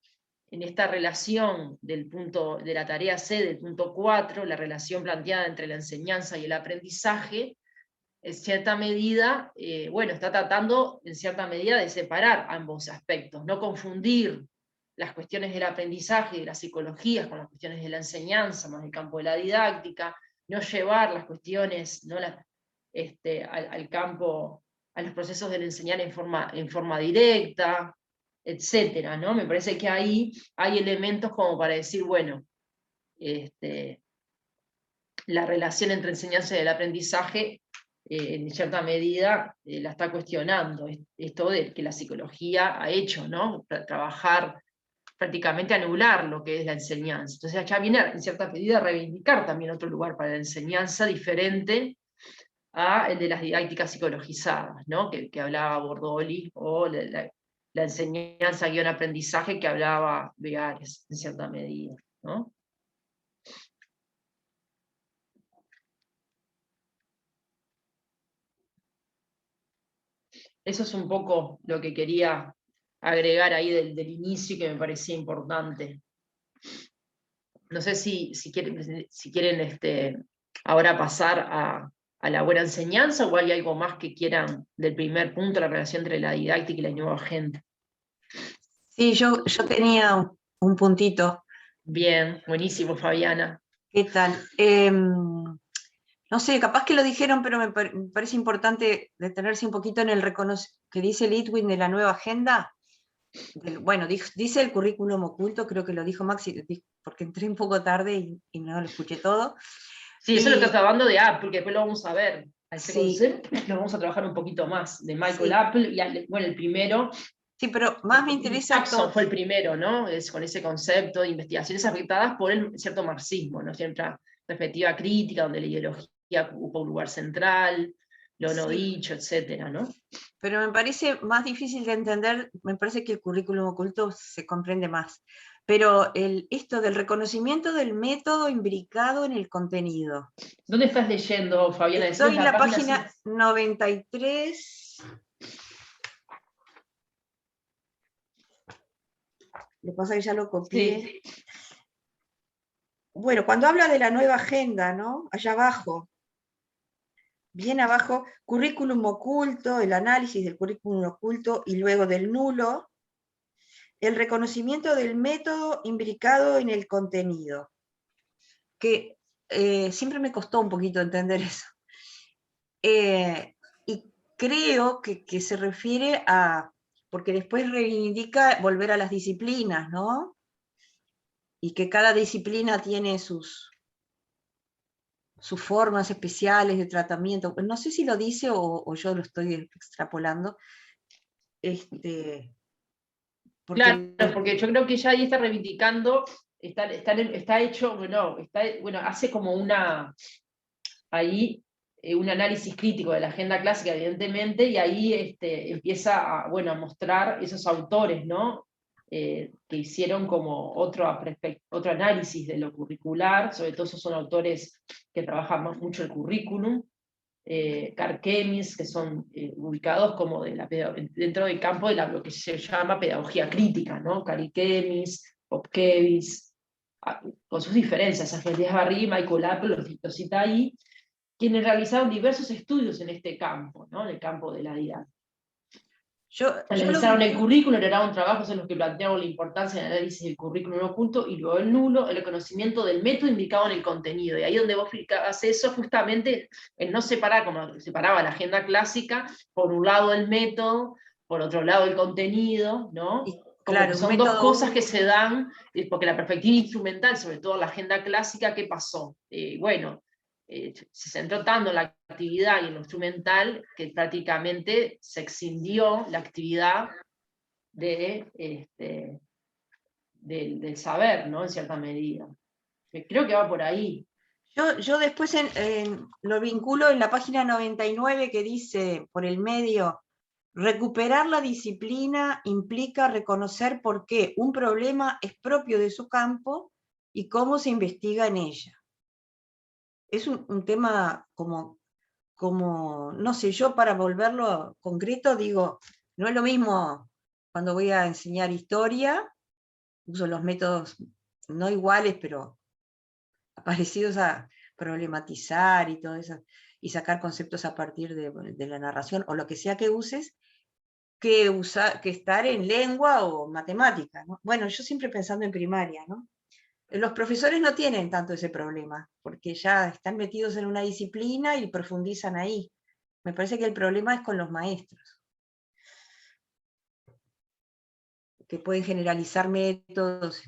en esta relación del punto, de la tarea C del punto 4, la relación planteada entre la enseñanza y el aprendizaje, en cierta medida, bueno, está tratando en cierta medida de separar ambos aspectos, no confundir las cuestiones del aprendizaje y de las psicologías con las cuestiones de la enseñanza, más del campo de la didáctica, no llevar las cuestiones, ¿no? Al campo, a los procesos del enseñar en forma directa, etcétera, ¿no? Me parece que ahí hay elementos como para decir, bueno, la relación entre enseñanza y el aprendizaje, en cierta medida, la está cuestionando, esto de que la psicología ha hecho, ¿no? Para trabajar, prácticamente anular lo que es la enseñanza. Entonces allá viene, en cierta medida, a reivindicar también otro lugar para la enseñanza diferente a el de las didácticas psicologizadas, ¿no? Que hablaba Bordoli, o la enseñanza guión aprendizaje que hablaba Beares, en cierta medida, ¿no? Eso es un poco lo que quería agregar ahí del inicio, que me parecía importante. No sé si quieren ahora pasar a la buena enseñanza, o hay algo más que quieran del primer punto, la relación entre la didáctica y la nueva agenda. Sí, yo tenía un puntito. Bien, buenísimo, Fabiana. ¿Qué tal? No sé, capaz que lo dijeron, pero me parece importante detenerse un poquito en el reconocimiento que dice Litwin de la nueva agenda. Bueno, dice el currículum oculto, creo que lo dijo Maxi, porque entré un poco tarde y no lo escuché todo. Sí, eso lo está acabando de Apple, porque después lo vamos a ver. A ese Sí. concepto lo vamos a trabajar un poquito más, de Michael Sí. Apple, y bueno, el primero. Sí, pero más me interesa Jackson fue el primero, ¿no? Es con ese concepto de investigaciones afectadas por el cierto marxismo, ¿no? Cierta perspectiva crítica, donde la ideología ocupa un lugar central, lo no dicho, etcétera, ¿no? Pero me parece más difícil de entender, me parece que el currículum oculto se comprende más. Pero esto del reconocimiento del método imbricado en el contenido. ¿Dónde estás leyendo, Fabiana? Estoy en la página 93. Lo que pasa es que ya lo copié. Sí. Bueno, cuando habla de la nueva agenda, ¿no? Allá abajo. Bien abajo, currículum oculto, el análisis del currículum oculto y luego del nulo, el reconocimiento del método imbricado en el contenido. Que siempre me costó un poquito entender eso. Y creo que se refiere a, porque después reivindica volver a las disciplinas, ¿no? Y que cada disciplina tiene sus formas especiales de tratamiento. No sé si lo dice o yo lo estoy extrapolando. Claro, porque yo creo que ella ahí está reivindicando está hecho, bueno, hace como ahí un análisis crítico de la agenda clásica, evidentemente, y ahí empieza a mostrar esos autores, ¿no? Que hicieron como otro análisis de lo curricular, sobre todo esos son autores que trabajan mucho el currículum, Karkemis, que son ubicados como dentro del campo de lo que se llama pedagogía crítica, ¿no? Karkemis, Popkewicz, con sus diferencias, Argentina Barrí, Michael Apple los cita ahí, quienes realizaron diversos estudios en este campo, ¿no? En el campo de la didáctica. Analizaron el currículum, elaboraron trabajos en los que plantearon la importancia del análisis del currículum oculto y luego el nulo, el conocimiento del método indicado en el contenido. Y ahí donde vos explicabas eso, justamente, el no separar, como separaba la agenda clásica, por un lado el método, por otro lado el contenido, ¿no? Claro, son dos cosas que se dan, porque la perspectiva instrumental, sobre todo la agenda clásica, ¿qué pasó? Se centró tanto en la actividad y en lo instrumental que prácticamente se escindió la actividad del saber, ¿no? En cierta medida. Creo que va por ahí. Yo después lo vinculo en la página 99 que dice, por el medio, recuperar la disciplina implica reconocer por qué un problema es propio de su campo y cómo se investiga en ella. Es un tema como, no sé, yo para volverlo concreto digo, no es lo mismo cuando voy a enseñar historia, uso los métodos no iguales, pero parecidos a problematizar y todo eso, y sacar conceptos a partir de la narración, o lo que sea que uses, que estar en lengua o matemática, ¿no? Bueno, yo siempre pensando en primaria, ¿no? Los profesores no tienen tanto ese problema, porque ya están metidos en una disciplina y profundizan ahí. Me parece que el problema es con los maestros, que pueden generalizar métodos.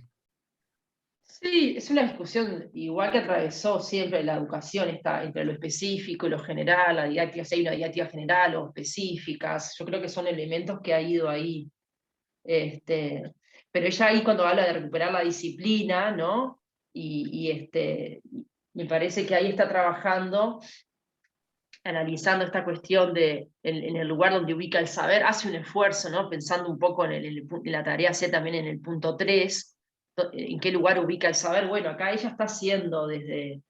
Sí, es una discusión igual que atravesó siempre la educación, está entre lo específico y lo general, la didáctica, si hay una didáctica general o específicas, yo creo que son elementos que ha ido ahí. Pero ella ahí cuando habla de recuperar la disciplina, ¿no? Me parece que ahí está trabajando, analizando esta cuestión en el lugar donde ubica el saber, hace un esfuerzo, ¿no? Pensando un poco en la tarea C también en el punto 3, en qué lugar ubica el saber. Bueno, acá ella está haciendo desde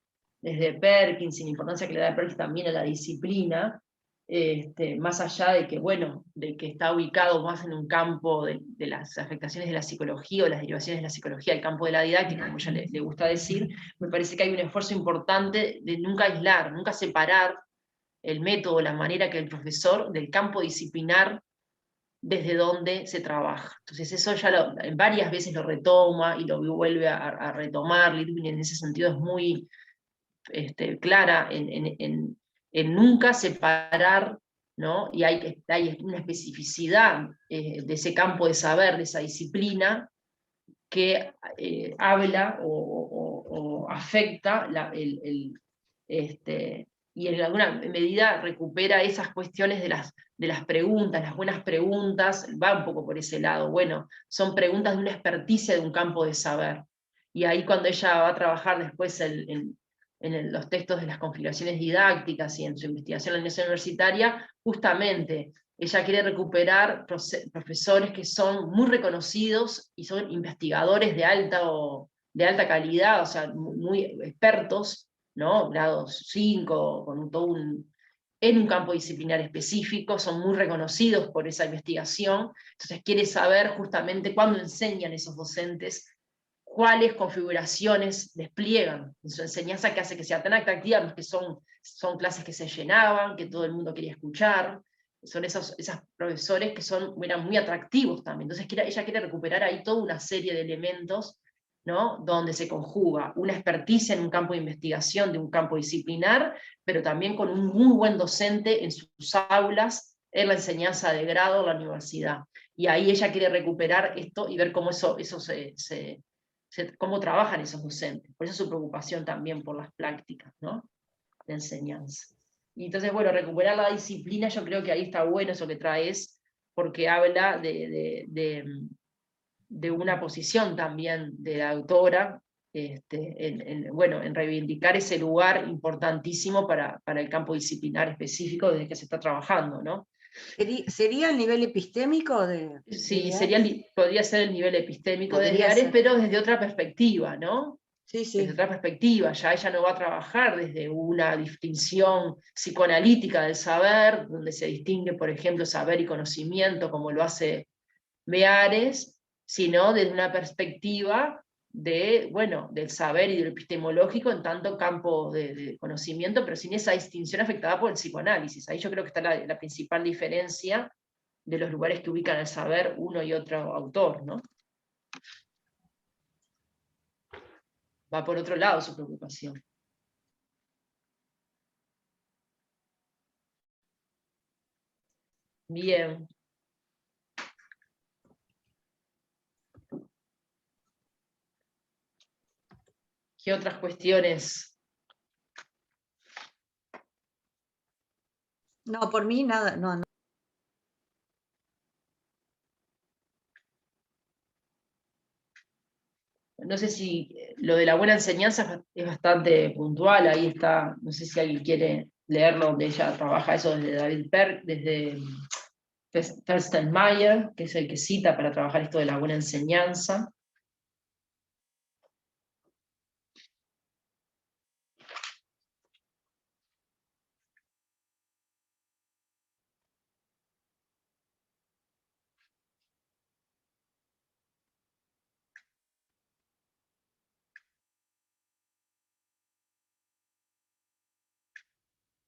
Perkins, sin importancia que le da Perkins también a la disciplina, más allá de que, bueno, de que está ubicado más en un campo de las afectaciones de la psicología o las derivaciones de la psicología, el campo de la didáctica, como ella le gusta decir, me parece que hay un esfuerzo importante de nunca aislar, nunca separar el método, la manera que el profesor del campo disciplinar desde donde se trabaja. Entonces eso ya varias veces lo retoma y lo vuelve a retomar. Lidwin en ese sentido es muy clara en nunca separar, ¿no? Y hay una especificidad de ese campo de saber, de esa disciplina, que habla o afecta y en alguna medida recupera esas cuestiones de las preguntas, las buenas preguntas, va un poco por ese lado. Bueno, son preguntas de una experticia de un campo de saber. Y ahí cuando ella va a trabajar después en los textos de las configuraciones didácticas y en su investigación en la universitaria, justamente ella quiere recuperar profesores que son muy reconocidos y son investigadores de alta calidad, o sea, muy expertos, ¿no? Grados 5, en un campo disciplinar específico, son muy reconocidos por esa investigación, entonces quiere saber justamente cuándo enseñan esos docentes, cuáles configuraciones despliegan en su enseñanza que hace que sea tan atractiva, no es que son clases que se llenaban, que todo el mundo quería escuchar, son esos profesores que eran muy atractivos también. Entonces ella quiere recuperar ahí toda una serie de elementos, ¿no? Donde se conjuga una experticia en un campo de investigación, de un campo disciplinar, pero también con un muy buen docente en sus aulas, en la enseñanza de grado en la universidad. Y ahí ella quiere recuperar esto y ver cómo cómo trabajan esos docentes. Por eso su preocupación también por las prácticas, ¿no? De enseñanza. Y entonces, bueno, recuperar la disciplina, yo creo que ahí está bueno eso que traes, porque habla de una posición también de la autora, bueno, en reivindicar ese lugar importantísimo para el campo disciplinar específico desde que se está trabajando, ¿no? ¿Sería el nivel epistémico de Sí, Ares? podría ser el nivel epistémico de Podría Ares, ser. pero desde otra perspectiva, ¿no? Sí, Desde sí. otra perspectiva, ya ella no va a trabajar desde una distinción psicoanalítica del saber, donde se distingue, por ejemplo, saber y conocimiento, como lo hace Beares, sino desde una perspectiva de, bueno, del saber y del epistemológico en tanto campo de conocimiento, pero sin esa distinción afectada por el psicoanálisis. Ahí yo creo que está la principal diferencia de los lugares que ubican el saber uno y otro autor, ¿no? Va por otro lado su preocupación. Bien. ¿Qué otras cuestiones? No, por mí nada, no. No sé si lo de la buena enseñanza es bastante puntual, ahí está, no sé si alguien quiere leerlo, donde ella trabaja eso desde David Perk, desde Felsenmeyer, que es el que cita para trabajar esto de la buena enseñanza.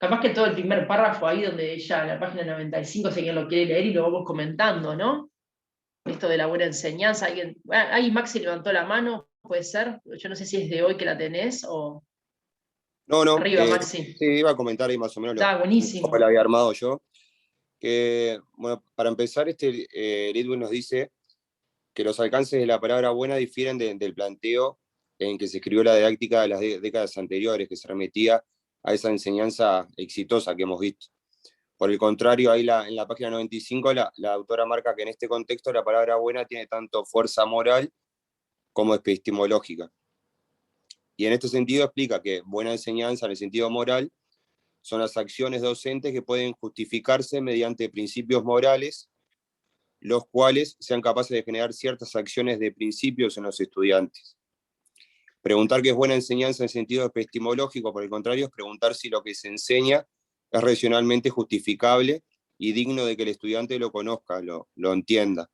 Capaz que todo el primer párrafo ahí donde ella, la página 95, si alguien lo quiere leer y lo vamos comentando, ¿no? Esto de la buena enseñanza, ahí Maxi levantó la mano, puede ser, yo no sé si es de hoy que la tenés o... No, Arriba, Maxi. sí, iba a comentar ahí más o menos Está buenísimo. cómo lo había armado yo. Que, bueno, para empezar, Lidwell nos dice que los alcances de la palabra buena difieren del planteo en que se escribió la didáctica de las décadas anteriores, que se remitía a esa enseñanza exitosa que hemos visto. Por el contrario, ahí en la página 95, la autora marca que en este contexto la palabra buena tiene tanto fuerza moral como epistemológica. Y en este sentido explica que buena enseñanza en el sentido moral son las acciones docentes que pueden justificarse mediante principios morales, los cuales sean capaces de generar ciertas acciones de principios en los estudiantes. Preguntar qué es buena enseñanza en sentido epistemológico, por el contrario, es preguntar si lo que se enseña es racionalmente justificable y digno de que el estudiante lo conozca, lo entienda.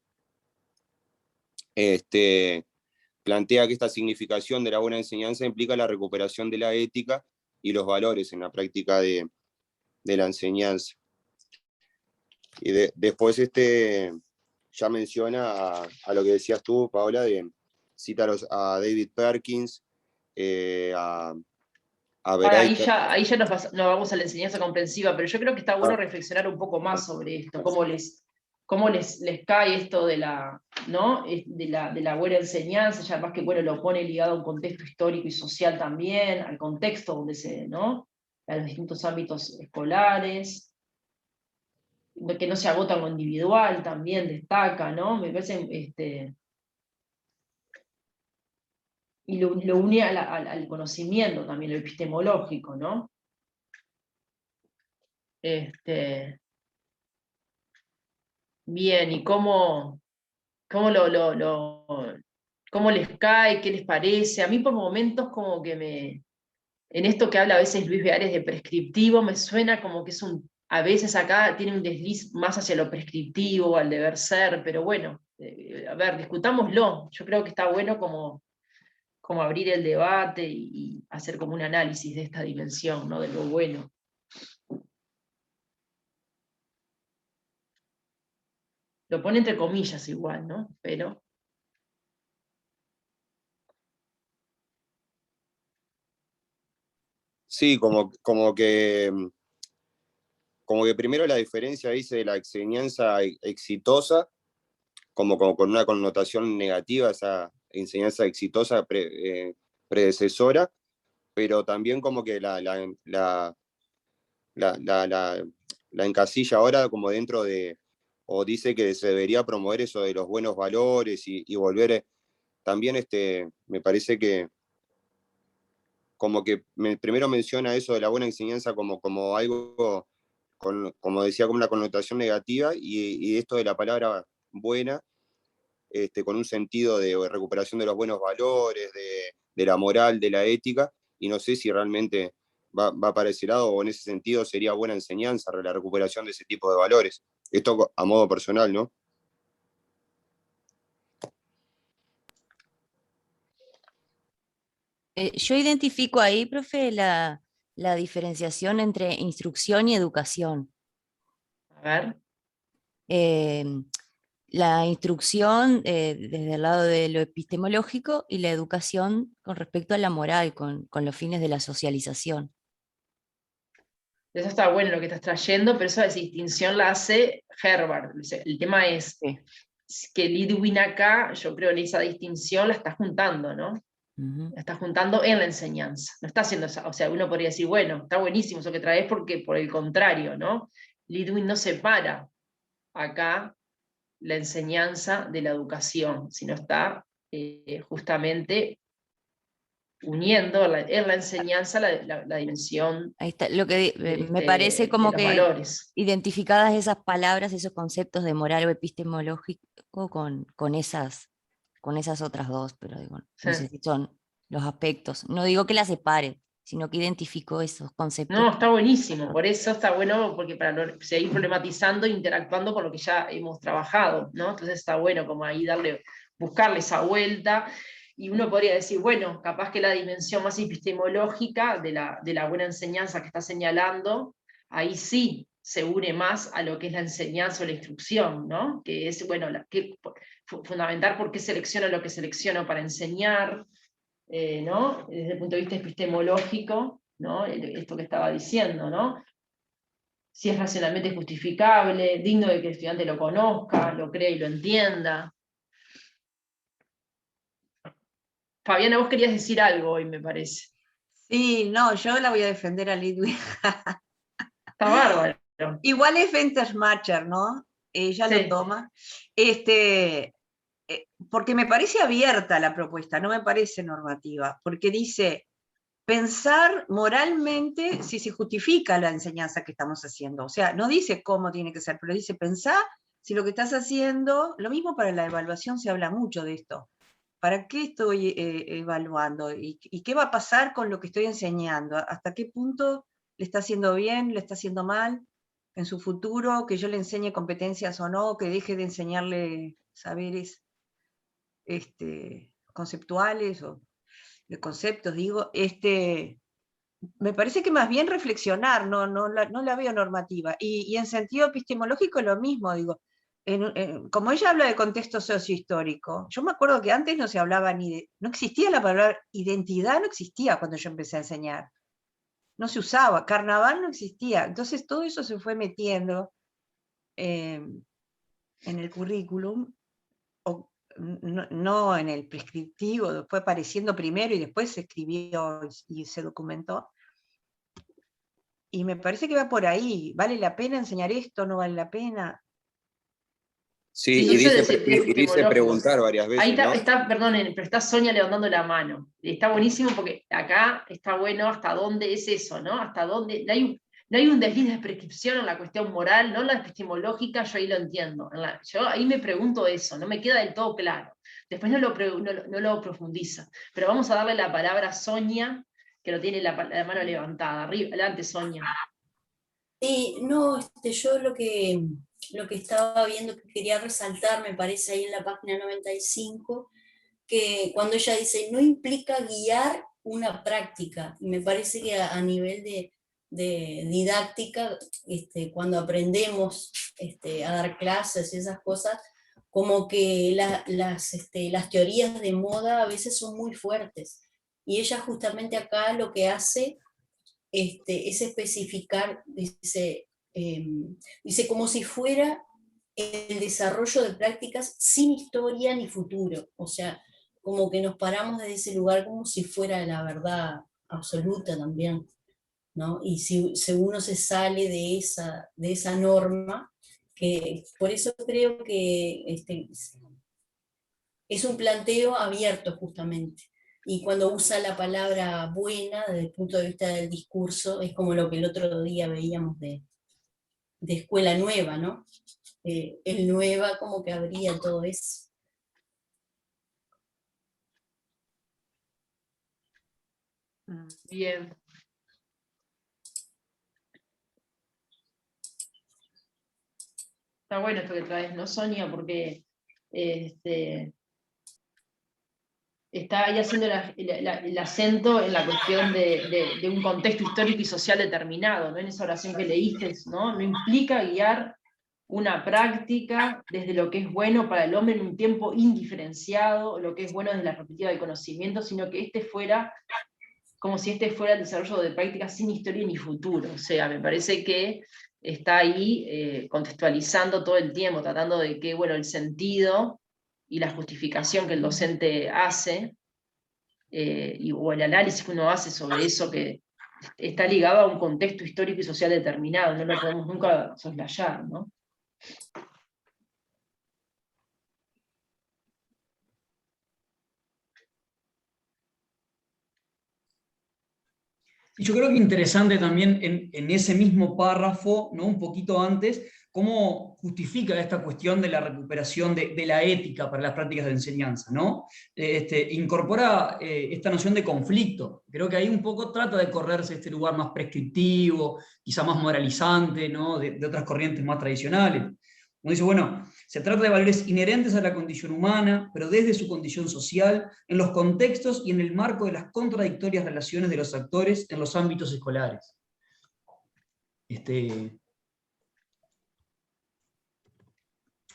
Plantea que esta significación de la buena enseñanza implica la recuperación de la ética y los valores en la práctica de la enseñanza. Y después ya menciona a lo que decías tú, Paola, cita a David Perkins, a Ahí Bereiter. ya nos vamos a la enseñanza comprensiva, pero yo creo que está bueno reflexionar un poco más sobre esto, cómo les cae esto de la, ¿no? de la buena enseñanza, ya más que bueno lo pone ligado a un contexto histórico y social también, al contexto donde ¿no? A los distintos ámbitos escolares, que no se agota en lo individual también destaca, ¿no? Me parece, y lo une al conocimiento también, lo epistemológico, ¿no? Bien, ¿y cómo cómo les cae? ¿Qué les parece? A mí por momentos como que en esto que habla a veces Luis Beares de prescriptivo, me suena como que a veces acá tiene un desliz más hacia lo prescriptivo, al deber ser, pero bueno, a ver, discutámoslo. Yo creo que está bueno como abrir el debate y hacer como un análisis de esta dimensión, ¿no? De lo bueno. Lo pone entre comillas igual, ¿no? Pero... Sí, como que primero la diferencia dice de la enseñanza exitosa, como con una connotación negativa, esa enseñanza exitosa predecesora, pero también como que la encasilla ahora como dentro de o dice que se debería promover eso de los buenos valores y volver, también me parece que como que primero menciona eso de la buena enseñanza como algo, como decía, como una connotación negativa, y esto de la palabra buena, con un sentido de recuperación de los buenos valores, de la moral, de la ética, y no sé si realmente va para ese lado o en ese sentido sería buena enseñanza la recuperación de ese tipo de valores. Esto a modo personal, ¿no? Yo identifico ahí, profe, la diferenciación entre instrucción y educación. A ver. Eh, la instrucción desde el lado de lo epistemológico y la educación con respecto a la moral, con los fines de la socialización. Eso está bueno lo que estás trayendo, pero esa distinción la hace Herbart. El tema es que Lidwin acá, yo creo en esa distinción la está juntando, ¿no? La está juntando en la enseñanza. No está haciendo eso. O sea, uno podría decir, bueno, está buenísimo eso que traes porque por el contrario, ¿no? Lidwin no separa acá la enseñanza de la educación, sino está justamente uniendo en la enseñanza la dimensión Ahí está, lo que me parece de como los que valores. identificadas esas palabras, esos conceptos de moral o epistemológico con esas otras dos, pero digo, no sé si son los aspectos. No digo que las separe, sino que identifico esos conceptos. No, está buenísimo, por eso está bueno, porque para seguir problematizando e interactuando con lo que ya hemos trabajado, ¿no? Entonces está bueno como ahí buscarle esa vuelta, y uno podría decir, bueno, capaz que la dimensión más epistemológica de la buena enseñanza que está señalando, ahí sí se une más a lo que es la enseñanza o la instrucción, ¿no? Que es, bueno, fundamental por qué selecciono lo que selecciono para enseñar, ¿no? Desde el punto de vista epistemológico, ¿no? Esto que estaba diciendo, ¿no? Si es racionalmente justificable, digno de que el estudiante lo conozca, lo crea y lo entienda. Fabiana, vos querías decir algo hoy, me parece. Sí, no, yo la voy a defender a Lidwig. Está bárbaro. Igual es Wintermacher, ¿no? Ella lo toma. Porque me parece abierta la propuesta, no me parece normativa, porque dice pensar moralmente si se justifica la enseñanza que estamos haciendo. O sea, no dice cómo tiene que ser, pero dice pensar si lo que estás haciendo, lo mismo para la evaluación, se habla mucho de esto. ¿Para qué estoy evaluando? ¿Y qué va a pasar con lo que estoy enseñando? ¿Hasta qué punto le está haciendo bien, le está haciendo mal en su futuro? ¿Que yo le enseñe competencias o no? ¿Que deje de enseñarle saberes conceptuales o de conceptos? Digo, me parece que más bien reflexionar, no la veo normativa. Y en sentido epistemológico lo mismo, digo. Como ella habla de contexto sociohistórico, yo me acuerdo que antes no se hablaba no existía la palabra identidad, no existía cuando yo empecé a enseñar. No se usaba, carnaval no existía. Entonces todo eso se fue metiendo en el currículum, no en el prescriptivo, fue apareciendo primero y después se escribió y se documentó. Y me parece que va por ahí. ¿Vale la pena enseñar esto? ¿No vale la pena? Sí, y dice preguntar varias veces, ahí ¿no? Perdonen, pero está Sonia levantando la mano. Está buenísimo porque acá está bueno hasta dónde es eso, ¿no? Hasta dónde. No hay un desliz de prescripción en la cuestión moral, no en la epistemológica, yo ahí lo entiendo. Yo ahí me pregunto eso, no me queda del todo claro. Después no lo profundiza. Pero vamos a darle la palabra a Sonia, que lo tiene la mano levantada. Arriba, adelante, Sonia. Sí, no, yo lo que estaba viendo que quería resaltar, me parece ahí en la página 95, que cuando ella dice, no implica guiar una práctica, y me parece que a nivel de didáctica, cuando aprendemos a dar clases y esas cosas, como que las teorías de moda a veces son muy fuertes, y ella justamente acá lo que hace es especificar, dice como si fuera el desarrollo de prácticas sin historia ni futuro, o sea, como que nos paramos desde ese lugar como si fuera la verdad absoluta también, ¿no? Y si uno se sale de esa norma, que por eso creo que es un planteo abierto justamente. Y cuando usa la palabra buena desde el punto de vista del discurso, es como lo que el otro día veíamos de escuela nueva, ¿no? El nueva como que abría todo eso. Bien. Está bueno esto que traes, ¿no, Sonia? Porque está ahí haciendo el acento en la cuestión de un contexto histórico y social determinado, ¿no? En esa oración que leíste, ¿no? No implica guiar una práctica desde lo que es bueno para el hombre en un tiempo indiferenciado, lo que es bueno desde la perspectiva del conocimiento, sino que fuera como si fuera el desarrollo de prácticas sin historia ni futuro. O sea, me parece que está ahí contextualizando todo el tiempo, tratando de que, bueno, el sentido y la justificación que el docente hace, o el análisis que uno hace sobre eso, que está ligado a un contexto histórico y social determinado, no lo podemos nunca soslayar, ¿no? Y yo creo que interesante también en ese mismo párrafo, ¿no? Un poquito antes, cómo justifica esta cuestión de la recuperación de la ética para las prácticas de enseñanza, ¿no? Incorpora esta noción de conflicto. Creo que ahí un poco trata de correrse este lugar más prescriptivo, quizá más moralizante, ¿no? De otras corrientes más tradicionales. Uno dice, bueno, se trata de valores inherentes a la condición humana, pero desde su condición social, en los contextos y en el marco de las contradictorias relaciones de los actores en los ámbitos escolares.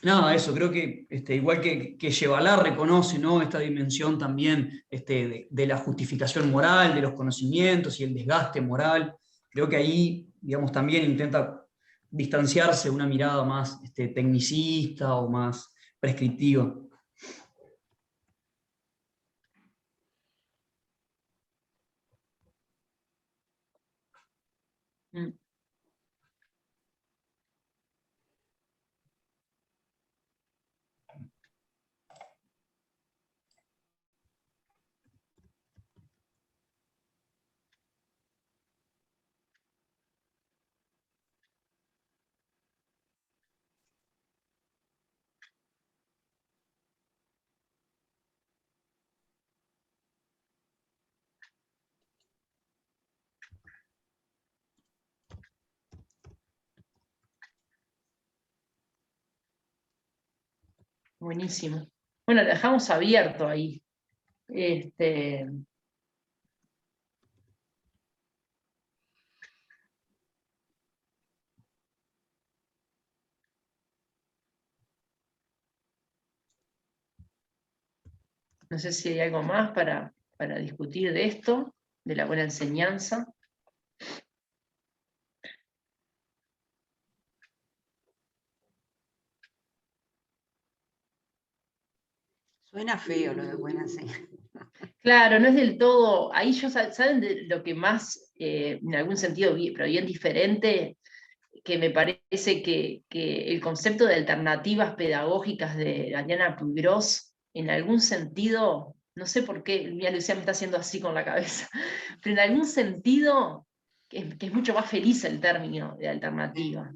Nada, eso, creo que igual que Yevalar reconoce, ¿no? Esta dimensión también de la justificación moral, de los conocimientos y el desgaste moral, creo que ahí, digamos, también intenta distanciarse de una mirada más tecnicista o más prescriptiva. Mm. Buenísimo. Bueno, lo dejamos abierto ahí. No sé si hay algo más para discutir de esto, de la buena enseñanza. Suena feo lo de buena enseñanza. Claro, no es del todo, ahí ¿saben de lo que más, en algún sentido, pero bien diferente, que me parece que el concepto de alternativas pedagógicas de Ariana Puigros, en algún sentido, no sé por qué, mira, Lucía me está haciendo así con la cabeza, pero en algún sentido, que es mucho más feliz el término de alternativa.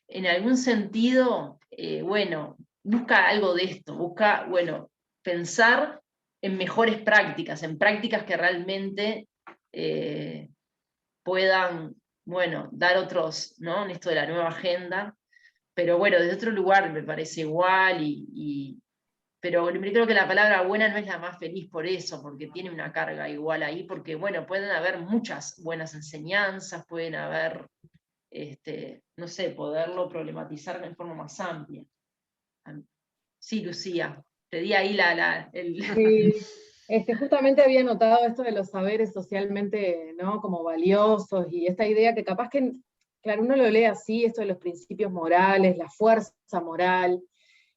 En algún sentido, bueno, busca algo de esto, busca, bueno, pensar en mejores prácticas, en prácticas que realmente puedan, bueno, dar otros, ¿no? En esto de la nueva agenda, pero bueno, desde otro lugar me parece igual, pero creo que la palabra buena no es la más feliz por eso, porque tiene una carga igual ahí, porque bueno, pueden haber muchas buenas enseñanzas, pueden haber, no sé, poderlo problematizar de forma más amplia. Sí, Lucía, te di ahí Sí, justamente había notado esto de los saberes socialmente, ¿no? Como valiosos, y esta idea que capaz que, claro, uno lo lee así, esto de los principios morales, la fuerza moral,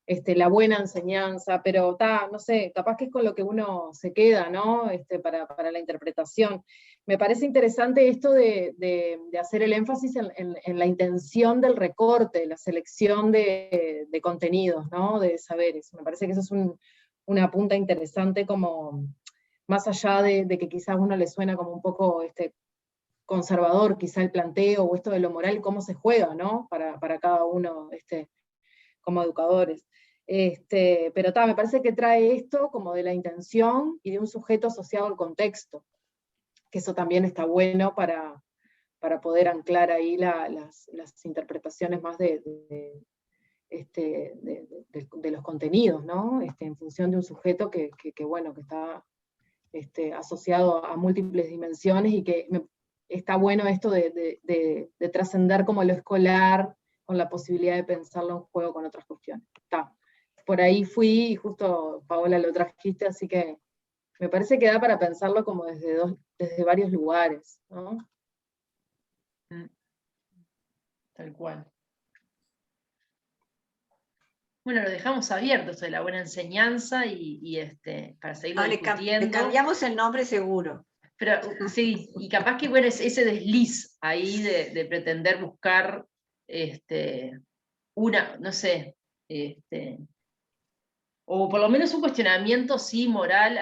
la buena enseñanza, pero no sé, capaz que es con lo que uno se queda, ¿no? Para la interpretación. Me parece interesante esto de hacer el énfasis en la intención del recorte, la selección de contenidos, ¿no? De saberes. Me parece que eso es una punta interesante, como más allá de que quizás a uno le suena como un poco conservador, quizá el planteo, o esto de lo moral, cómo se juega, ¿no? Para cada uno, como educadores. Pero me parece que trae esto como de la intención y de un sujeto asociado al contexto, que eso también está bueno para poder anclar ahí las interpretaciones más de los contenidos, ¿no? En función de un sujeto que está asociado a múltiples dimensiones, y que está bueno esto de trascender como lo escolar, con la posibilidad de pensarlo en juego con otras cuestiones. Por ahí fui, y justo Paola lo trajiste, así que me parece que da para pensarlo como desde varios lugares, ¿no? Tal cual. Bueno, lo dejamos abierto, esto de la buena enseñanza, y para seguirlo discutiendo. Le cambiamos el nombre seguro. Pero sí, y capaz que bueno, es ese desliz ahí de pretender buscar no sé, o por lo menos un cuestionamiento sí moral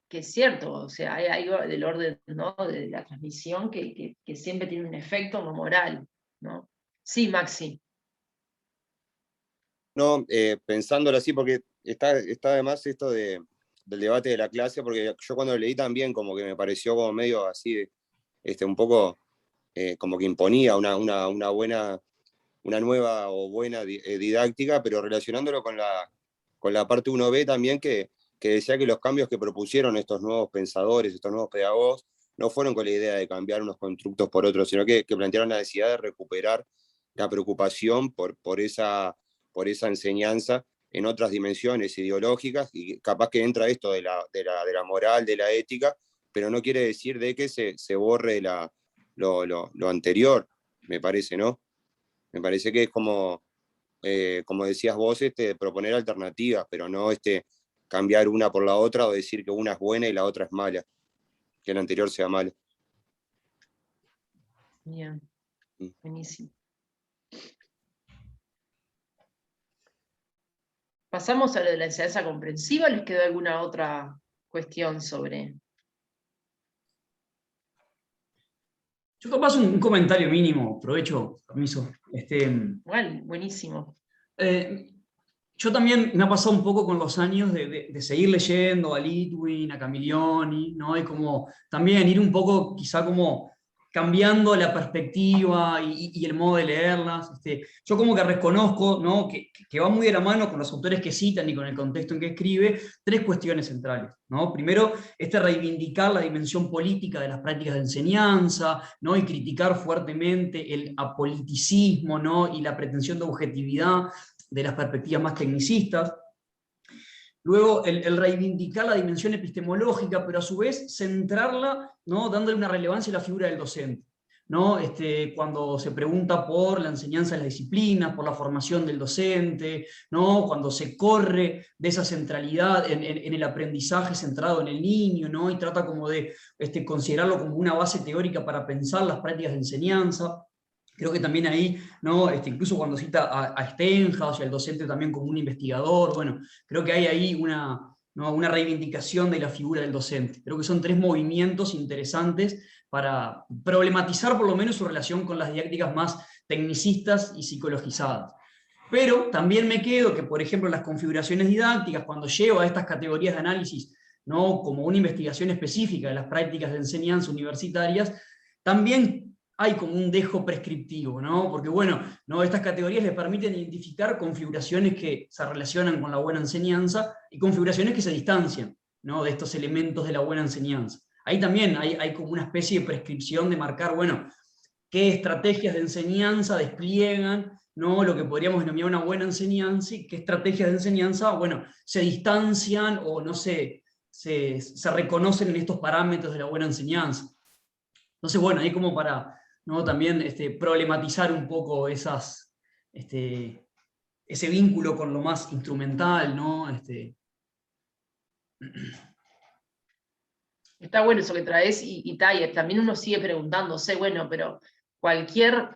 que es cierto, o sea, hay algo del orden, ¿no?, de la transmisión que siempre tiene un efecto no moral, ¿no? Sí, Maxi. No, pensándolo así, porque está además esto del debate de la clase, porque yo cuando lo leí también como que me pareció como medio así, un poco como que imponía una nueva o buena didáctica, pero relacionándolo con la parte 1B también, que decía que los cambios que propusieron estos nuevos pensadores, estos nuevos pedagogos, no fueron con la idea de cambiar unos constructos por otros, sino que plantearon la necesidad de recuperar la preocupación por esa enseñanza en otras dimensiones ideológicas, y capaz que entra esto de la moral, de la ética, pero no quiere decir de que se borre lo anterior, me parece, ¿no? Me parece que es como decías vos, proponer alternativas, pero no cambiar una por la otra, o decir que una es buena y la otra es mala, que la anterior sea mala. Bien, buenísimo. Pasamos a lo de la enseñanza comprensiva. ¿Les quedó alguna otra cuestión sobre? Yo capaz un comentario mínimo, aprovecho, permiso. Bueno, buenísimo. Yo también me ha pasado un poco con los años de seguir leyendo a Litwin, a Camillioni, ¿no? Y como también ir un poco quizá como cambiando la perspectiva y el modo de leerlas. Yo como que reconozco, ¿no?, que va muy de la mano con los autores que citan y con el contexto en que escribe, tres cuestiones centrales, ¿no? Primero, reivindicar la dimensión política de las prácticas de enseñanza, ¿no?, y criticar fuertemente el apoliticismo, ¿no?, y la pretensión de objetividad de las perspectivas más tecnicistas. Luego, el reivindicar la dimensión epistemológica, pero a su vez centrarla, ¿no?, dándole una relevancia a la figura del docente, ¿no? Cuando se pregunta por la enseñanza de las disciplinas, por la formación del docente, ¿no?, cuando se corre de esa centralidad en el aprendizaje centrado en el niño, ¿no?, y trata como de considerarlo como una base teórica para pensar las prácticas de enseñanza. Creo que también ahí, ¿no?, incluso cuando cita a Stenhouse y al docente también como un investigador, bueno, creo que hay ahí una reivindicación de la figura del docente. Creo que son tres movimientos interesantes para problematizar por lo menos su relación con las didácticas más tecnicistas y psicologizadas. Pero también me quedo que, por ejemplo, las configuraciones didácticas, cuando llevo a estas categorías de análisis, ¿no?, como una investigación específica de las prácticas de enseñanza universitarias, también hay como un dejo prescriptivo, ¿no? Porque bueno, ¿no?, estas categorías les permiten identificar configuraciones que se relacionan con la buena enseñanza y configuraciones que se distancian, ¿no?, de estos elementos de la buena enseñanza. Ahí también hay como una especie de prescripción de marcar, bueno, qué estrategias de enseñanza despliegan, ¿no?, lo que podríamos denominar una buena enseñanza, y qué estrategias de enseñanza, bueno, se distancian o no se reconocen en estos parámetros de la buena enseñanza. Entonces, bueno, ahí como para, ¿no?, también problematizar un poco esas ese vínculo con lo más instrumental, ¿no? Está bueno eso que traes y también uno sigue preguntándose, bueno, pero cualquier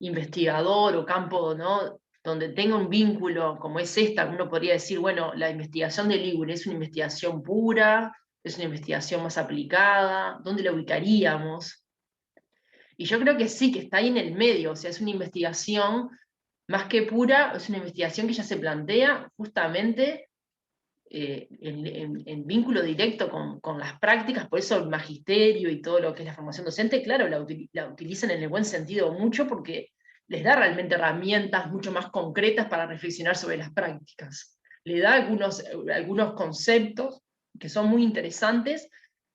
investigador o campo, ¿no? Donde tenga un vínculo como es esta, uno podría decir, bueno, la investigación de Lewin es una investigación pura, es una investigación más aplicada, ¿dónde la ubicaríamos? Y yo creo que sí, que está ahí en el medio, o sea, es una investigación más que pura, es una investigación que ya se plantea justamente en vínculo directo con las prácticas, por eso el magisterio y todo lo que es la formación docente, claro, la utilizan en el buen sentido mucho porque les da realmente herramientas mucho más concretas para reflexionar sobre las prácticas. Le da algunos conceptos que son muy interesantes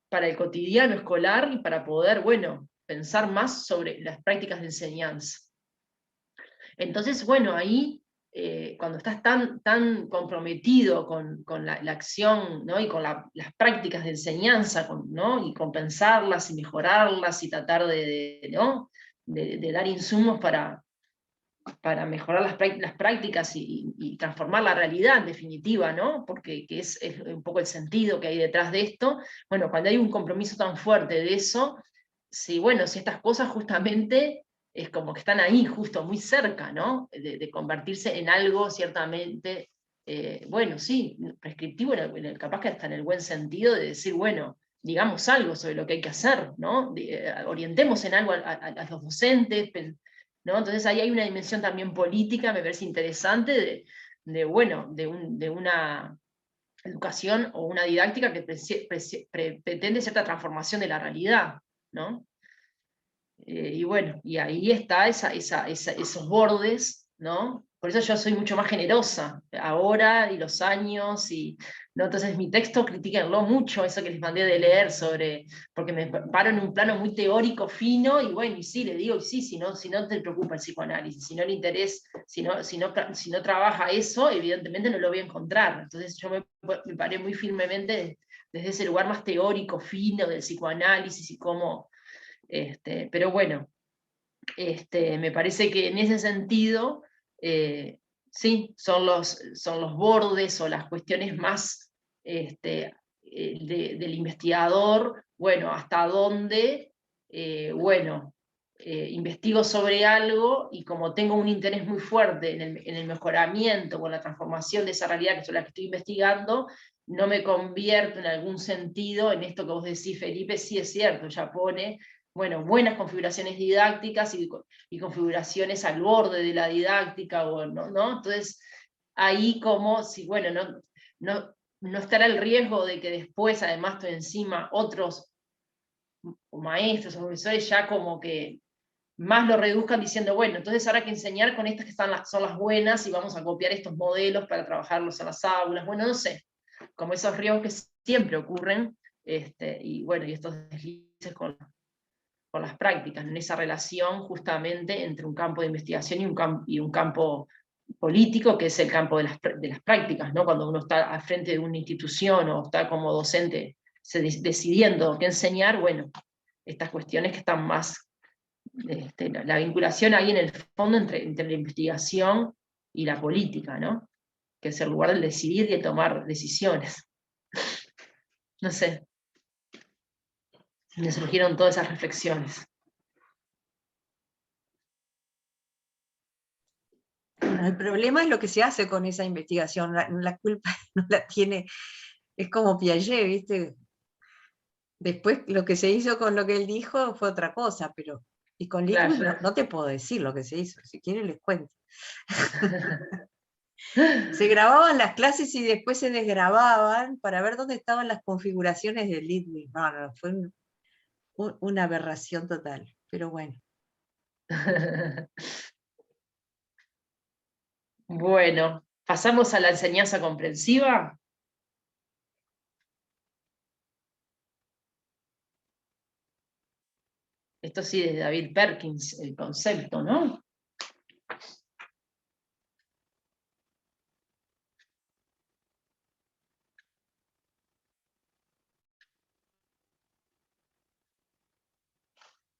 para el cotidiano escolar y para poder, bueno, pensar más sobre las prácticas de enseñanza. Entonces, bueno, ahí cuando estás tan comprometido con la acción, ¿no? Y con las prácticas de enseñanza, ¿no? Y con pensarlas y mejorarlas y tratar ¿no? de dar insumos para mejorar las prácticas y transformar la realidad en definitiva, ¿no? Porque que es un poco el sentido que hay detrás de esto. Bueno, cuando hay un compromiso tan fuerte de eso, si estas cosas justamente es como que están ahí, justo muy cerca, ¿no? De convertirse en algo ciertamente, sí, prescriptivo, capaz que hasta en el buen sentido de decir, bueno, digamos algo sobre lo que hay que hacer, ¿no? Orientemos en algo a los docentes, ¿no? Entonces ahí hay una dimensión también política, me parece interesante, de una educación o una didáctica que pretende cierta transformación de la realidad, ¿no? Y ahí está esos bordes, ¿no? Por eso yo soy mucho más generosa, ahora y los años, ¿no? Entonces mi texto critíquenlo mucho, eso que les mandé de leer porque me paro en un plano muy teórico, fino, y sí, le digo, sí, si no te preocupa el psicoanálisis, si no le interesa, si no trabaja eso, evidentemente no lo voy a encontrar. Entonces yo me paré muy firmemente desde ese lugar más teórico, fino, del psicoanálisis y cómo pero bueno, me parece que en ese sentido, sí, son los bordes o las cuestiones más del investigador, bueno, hasta dónde, investigo sobre algo y como tengo un interés muy fuerte en el mejoramiento o en la transformación de esa realidad que es la que estoy investigando, no me convierto en algún sentido en esto que vos decís, Felipe, sí es cierto, ya pone buenas configuraciones didácticas y configuraciones al borde de la didáctica, ¿no? Entonces, ahí como si, no estará el riesgo de que después, además, estoy encima, otros maestros o profesores ya como que más lo reduzcan diciendo, bueno, entonces ahora hay que enseñar con estas que son las buenas y vamos a copiar estos modelos para trabajarlos en las aulas, no sé, como esos riesgos que siempre ocurren, y estos deslices con las prácticas, en esa relación justamente entre un campo de investigación y un campo político, que es el campo de las prácticas, ¿no? Cuando uno está al frente de una institución o está como docente decidiendo qué enseñar, estas cuestiones que están más, la vinculación ahí en el fondo entre la investigación y la política, ¿no? Que es el lugar de decidir y de tomar decisiones. No sé, me surgieron todas esas reflexiones. El problema es lo que se hace con esa investigación, la culpa no la tiene, es como Piaget, ¿viste? Después lo que se hizo con lo que él dijo fue otra cosa, y con Littman Claro. no te puedo decir lo que se hizo, si quieren les cuento. Se grababan las clases y después se desgrababan para ver dónde estaban las configuraciones de Littman. No, fue una aberración total, pero bueno. Bueno, pasamos a la enseñanza comprensiva. Esto sí, de David Perkins, el concepto, ¿no?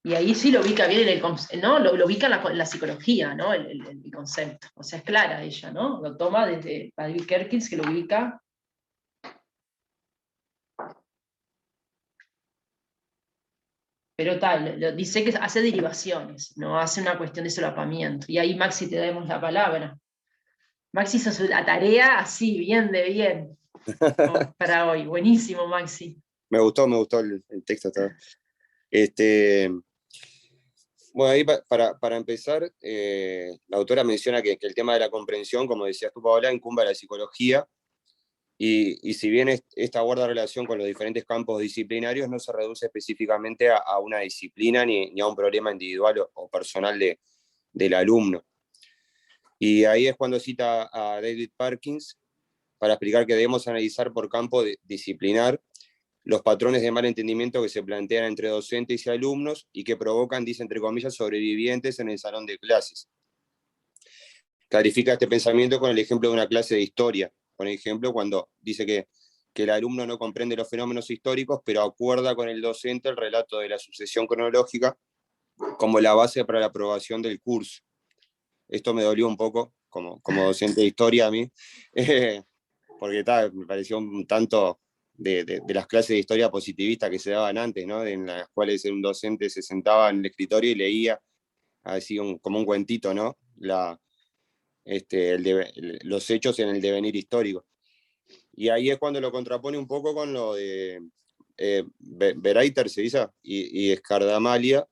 Y ahí sí lo ubica bien en el, ¿no? Lo ubica en la psicología, ¿no? El concepto. O sea, es clara ella, ¿no? Lo toma desde David Perkins, que lo ubica. Pero tal, dice que hace derivaciones, no hace una cuestión de solapamiento. Y ahí, Maxi, te damos la palabra. Maxi hizo la tarea así, bien de bien, para hoy. Buenísimo, Maxi. Me gustó el texto. Bueno, ahí para empezar, la autora menciona que el tema de la comprensión, como decías tú, Paola, incumbe a la psicología, y si bien esta guarda relación con los diferentes campos disciplinarios, no se reduce específicamente a una disciplina ni a un problema individual o personal del alumno. Y ahí es cuando cita a David Perkins para explicar que debemos analizar por campo disciplinar los patrones de mal entendimiento que se plantean entre docentes y alumnos y que provocan, dice entre comillas, sobrevivientes en el salón de clases. Clarifica este pensamiento con el ejemplo de una clase de historia. Por ejemplo, cuando dice que el alumno no comprende los fenómenos históricos, pero acuerda con el docente el relato de la sucesión cronológica como la base para la aprobación del curso. Esto me dolió un poco como docente de historia a mí, porque me pareció un tanto de las clases de historia positivista que se daban antes, ¿no? En las cuales un docente se sentaba en el escritorio y leía así como un cuentito, ¿no? Los hechos en el devenir histórico. Y ahí es cuando lo contrapone un poco con lo de Bereiter, se dice, y Escardamalia,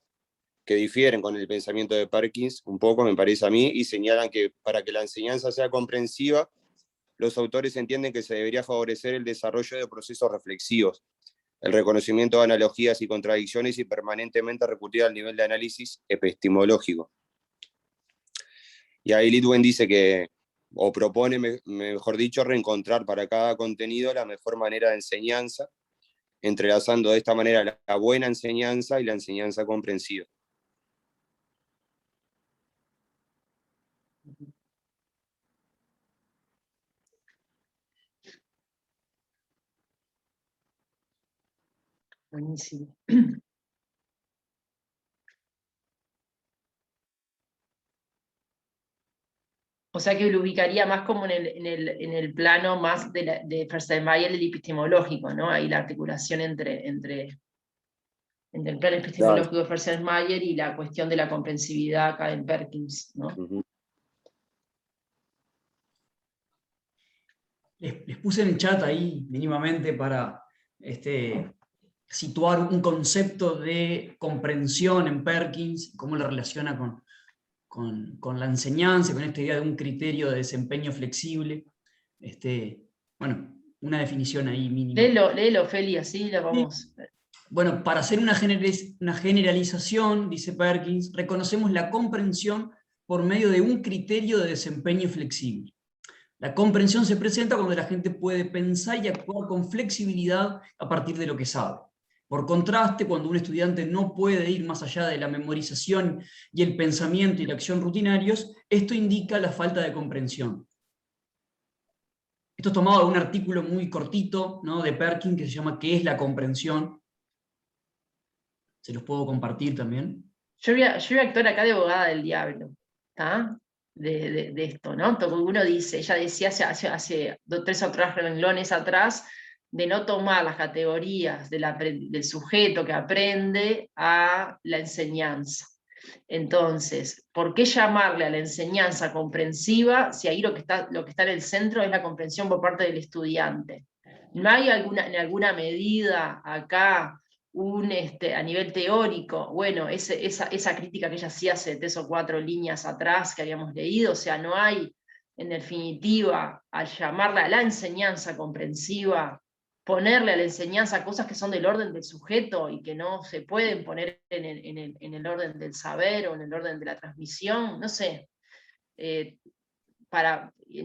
que difieren con el pensamiento de Perkins un poco, me parece a mí, y señalan que para que la enseñanza sea comprensiva, los autores entienden que se debería favorecer el desarrollo de procesos reflexivos, el reconocimiento de analogías y contradicciones y permanentemente recurrir al nivel de análisis epistemológico. Y ahí Litwin dice que, o propone, mejor dicho, reencontrar para cada contenido la mejor manera de enseñanza, entrelazando de esta manera la buena enseñanza y la enseñanza comprensiva. Buenísimo. O sea que lo ubicaría más como en el plano más de Fersenmayer, el epistemológico, ¿no? Ahí la articulación entre el plano epistemológico de Fersenmayer y la cuestión de la comprensividad acá en Perkins, ¿no? Les puse en el chat ahí mínimamente para situar un concepto de comprensión en Perkins, cómo lo relaciona con la enseñanza, con esta idea de un criterio de desempeño flexible. Bueno, una definición ahí mínima. Léelo, Feli, así la vamos. Bueno, para hacer una generalización, dice Perkins, reconocemos la comprensión por medio de un criterio de desempeño flexible. La comprensión se presenta cuando la gente puede pensar y actuar con flexibilidad a partir de lo que sabe. Por contraste, cuando un estudiante no puede ir más allá de la memorización y el pensamiento y la acción rutinarios, esto indica la falta de comprensión. Esto es tomado de un artículo muy cortito, ¿no?, de Perkins que se llama ¿Qué es la comprensión? Se los puedo compartir también. Yo voy a actuar acá de abogada del diablo, ¿está? De esto, ¿no? Porque uno dice, ella decía hace 3 o 4 renglones atrás, de no tomar las categorías del sujeto que aprende a la enseñanza. Entonces, ¿por qué llamarle a la enseñanza comprensiva si ahí lo que está en el centro es la comprensión por parte del estudiante? ¿No hay en alguna medida acá a nivel teórico, bueno, esa crítica que ella hacía hace 3 o 4 líneas atrás que habíamos leído, o sea, no hay, en definitiva, al llamarla a la enseñanza comprensiva, ponerle a la enseñanza cosas que son del orden del sujeto y que no se pueden poner en el orden del saber o en el orden de la transmisión, no sé, en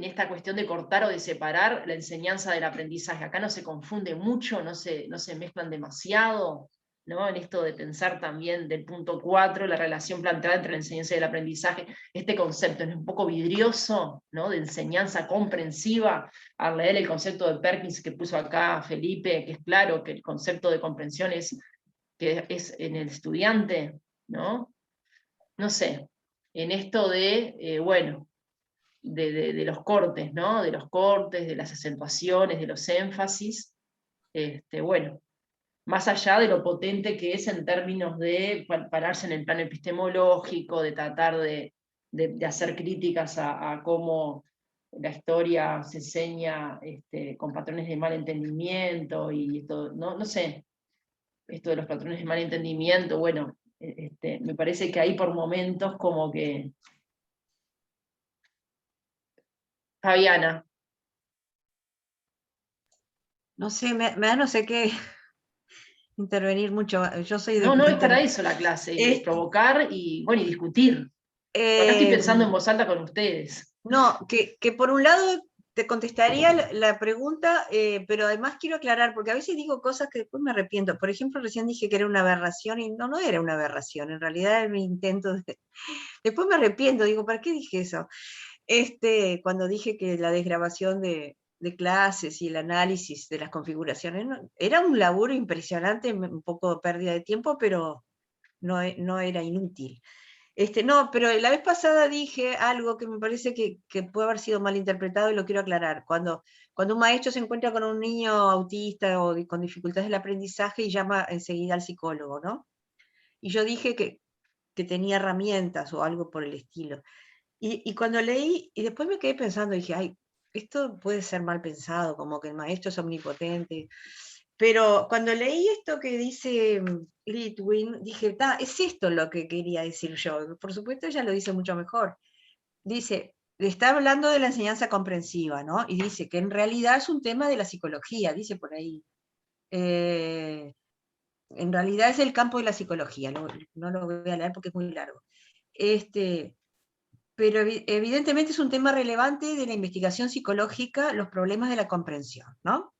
esta cuestión de cortar o de separar la enseñanza del aprendizaje. Acá no se confunde mucho, no se mezclan demasiado, ¿no? En esto de pensar también del punto 4, la relación planteada entre la enseñanza y el aprendizaje, este concepto es un poco vidrioso, ¿no?, de enseñanza comprensiva, al leer el concepto de Perkins que puso acá Felipe, que es claro que el concepto de comprensión que es en el estudiante, ¿no? No sé, en esto de, bueno, de los cortes, ¿no? De los cortes, de las acentuaciones, de los énfasis, bueno, más allá de lo potente que es en términos de pararse en el plano epistemológico, de tratar de hacer críticas a cómo la historia se enseña con patrones de mal entendimiento, y esto, no sé, esto de los patrones de mal entendimiento, bueno, me parece que hay por momentos como que... Fabiana. No sé, me da no sé qué intervenir mucho. Yo soy de... No, es para eso la clase, es provocar y, bueno, y discutir. Acá estoy pensando en voz alta con ustedes. No, que por un lado te contestaría la pregunta, pero además quiero aclarar, porque a veces digo cosas que después me arrepiento. Por ejemplo, recién dije que era una aberración, y no era una aberración, en realidad era un intento de... Después me arrepiento, digo, ¿para qué dije eso? Cuando dije que la desgrabación de clases y el análisis de las configuraciones, era un laburo impresionante, un poco pérdida de tiempo, pero no era inútil. No, pero la vez pasada dije algo que me parece que puede haber sido mal interpretado y lo quiero aclarar. Cuando un maestro se encuentra con un niño autista o con dificultades del aprendizaje y llama enseguida al psicólogo, ¿no? Y yo dije que tenía herramientas o algo por el estilo. Y cuando leí, y después me quedé pensando, dije, ay, esto puede ser mal pensado, como que el maestro es omnipotente. Pero cuando leí esto que dice Litwin, dije, es esto lo que quería decir yo. Por supuesto, ella lo dice mucho mejor. Dice, está hablando de la enseñanza comprensiva, ¿no? Y dice que en realidad es un tema de la psicología, dice por ahí. En realidad es el campo de la psicología, no lo voy a leer porque es muy largo. Pero evidentemente es un tema relevante de la investigación psicológica, los problemas de la comprensión, ¿no?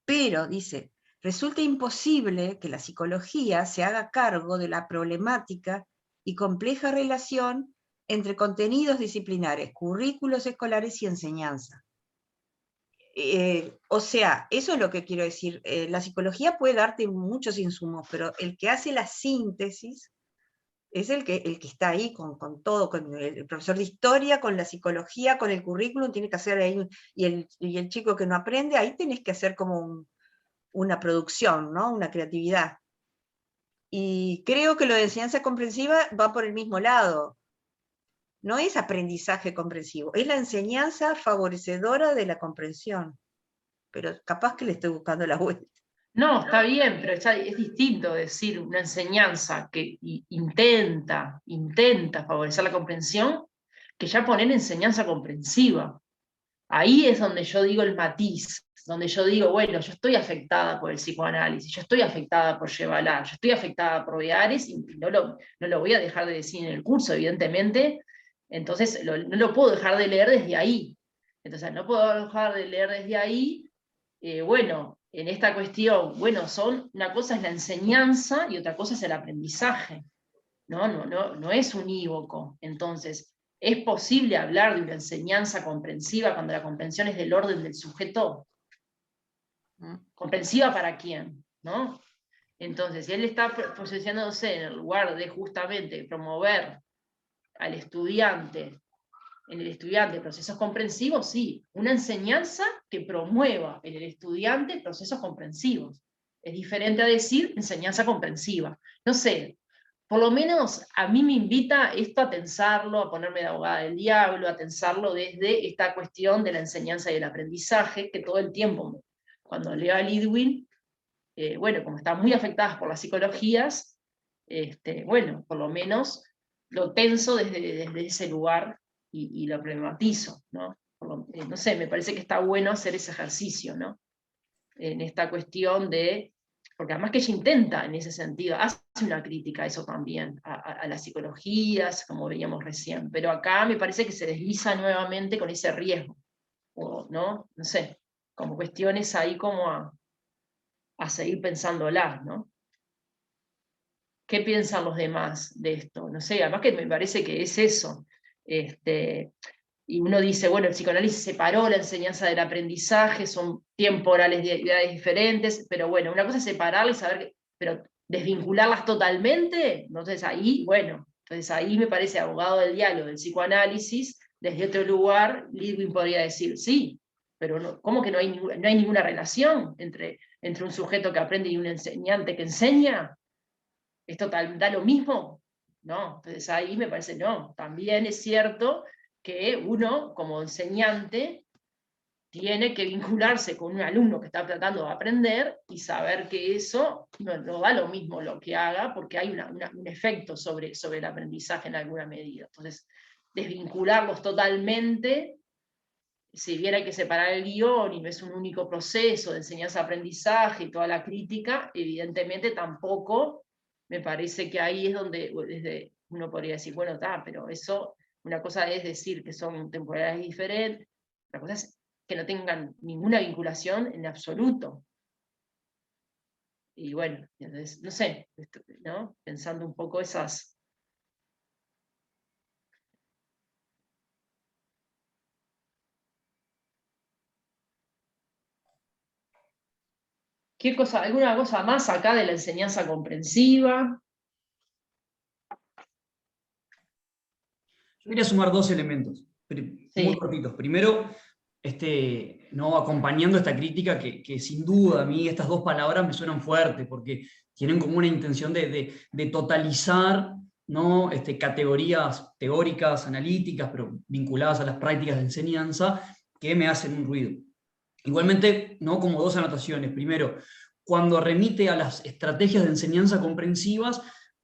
Pero, dice, resulta imposible que la psicología se haga cargo de la problemática y compleja relación entre contenidos disciplinares, currículos escolares y enseñanza. O sea, eso es lo que quiero decir. La psicología puede darte muchos insumos, pero el que hace la síntesis es el que está ahí con todo, con el profesor de historia, con la psicología, con el currículum, tiene que hacer ahí, y el chico que no aprende, ahí tenés que hacer como una producción, ¿no? Una creatividad. Y creo que lo de enseñanza comprensiva va por el mismo lado. No es aprendizaje comprensivo, es la enseñanza favorecedora de la comprensión. Pero capaz que le estoy buscando la vuelta. No, está bien, pero es distinto decir una enseñanza que intenta favorecer la comprensión, que ya poner enseñanza comprensiva. Ahí es donde yo digo el matiz, donde yo digo, bueno, yo estoy afectada por el psicoanálisis, yo estoy afectada por Yevalar, yo estoy afectada por Beares, y no lo voy a dejar de decir en el curso, evidentemente, entonces no lo puedo dejar de leer desde ahí. Entonces, no puedo dejar de leer desde ahí, bueno, en esta cuestión, bueno, una cosa es la enseñanza y otra cosa es el aprendizaje, no es unívoco. Entonces, ¿es posible hablar de una enseñanza comprensiva cuando la comprensión es del orden del sujeto? ¿Comprensiva para quién? ¿No? Entonces, si él está posicionándose en el lugar de justamente promover al estudiante, en el estudiante procesos comprensivos, sí, una enseñanza que promueva en el estudiante procesos comprensivos. Es diferente a decir enseñanza comprensiva. No sé, por lo menos a mí me invita esto a tensarlo, a ponerme de abogada del diablo, a tensarlo desde esta cuestión de la enseñanza y el aprendizaje, que todo el tiempo, cuando leo a Litwin, bueno, como están muy afectadas por las psicologías, bueno, por lo menos lo tenso desde ese lugar y lo problematizo, ¿no? No sé, me parece que está bueno hacer ese ejercicio, ¿no? En esta cuestión de, porque además que ella intenta en ese sentido, hace una crítica a eso también, a las psicologías, como veíamos recién, pero acá me parece que se desliza nuevamente con ese riesgo, ¿no? No sé, como cuestiones ahí como a seguir pensándolas, ¿no? ¿Qué piensan los demás de esto? No sé, además que me parece que es eso. Y uno dice, bueno, el psicoanálisis separó la enseñanza del aprendizaje, son temporales de edades diferentes, pero bueno, una cosa es separarla y saber pero desvincularlas totalmente, entonces ahí, bueno, entonces ahí me parece abogado del diálogo, del psicoanálisis, desde otro lugar, Lidwin podría decir, sí, pero no, ¿cómo que no hay ninguna relación entre un sujeto que aprende y un enseñante que enseña? ¿Es total, da lo mismo? No, entonces ahí me parece no. También es cierto que uno, como enseñante, tiene que vincularse con un alumno que está tratando de aprender y saber que eso no da lo mismo lo que haga, porque hay un efecto sobre el aprendizaje en alguna medida. Entonces, desvincularlos totalmente, si bien hay que separar el guión y no es un único proceso de enseñanza-aprendizaje y toda la crítica, evidentemente tampoco me parece que ahí es donde desde uno podría decir, bueno, está, pero eso, una cosa es decir que son temporalidades diferentes, otra cosa es que no tengan ninguna vinculación en absoluto. Y bueno, entonces, no sé, ¿no? Pensando un poco esas... ¿Qué cosa, alguna cosa más acá de la enseñanza comprensiva? Yo quería sumar dos elementos, muy cortitos. Primero, ¿no? Acompañando esta crítica que sin duda a mí estas dos palabras me suenan fuerte, porque tienen como una intención de totalizar, ¿no? Categorías teóricas, analíticas, pero vinculadas a las prácticas de enseñanza, que me hacen un ruido. Igualmente, ¿no? Como dos anotaciones. Primero, cuando remite a las estrategias de enseñanza comprensivas,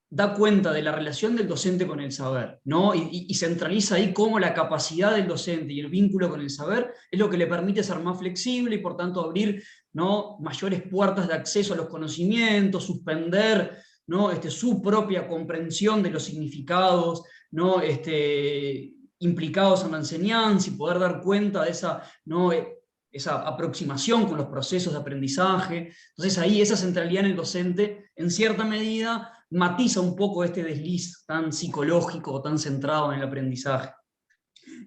da cuenta de la relación del docente con el saber, ¿no? Y centraliza ahí cómo la capacidad del docente y el vínculo con el saber es lo que le permite ser más flexible y por tanto abrir, ¿no? mayores puertas de acceso a los conocimientos, suspender, ¿no? su propia comprensión de los significados, ¿no? implicados en la enseñanza y poder dar cuenta de esa, ¿no? esa aproximación con los procesos de aprendizaje. Entonces ahí esa centralidad en el docente, en cierta medida, matiza un poco este desliz tan psicológico, tan centrado en el aprendizaje.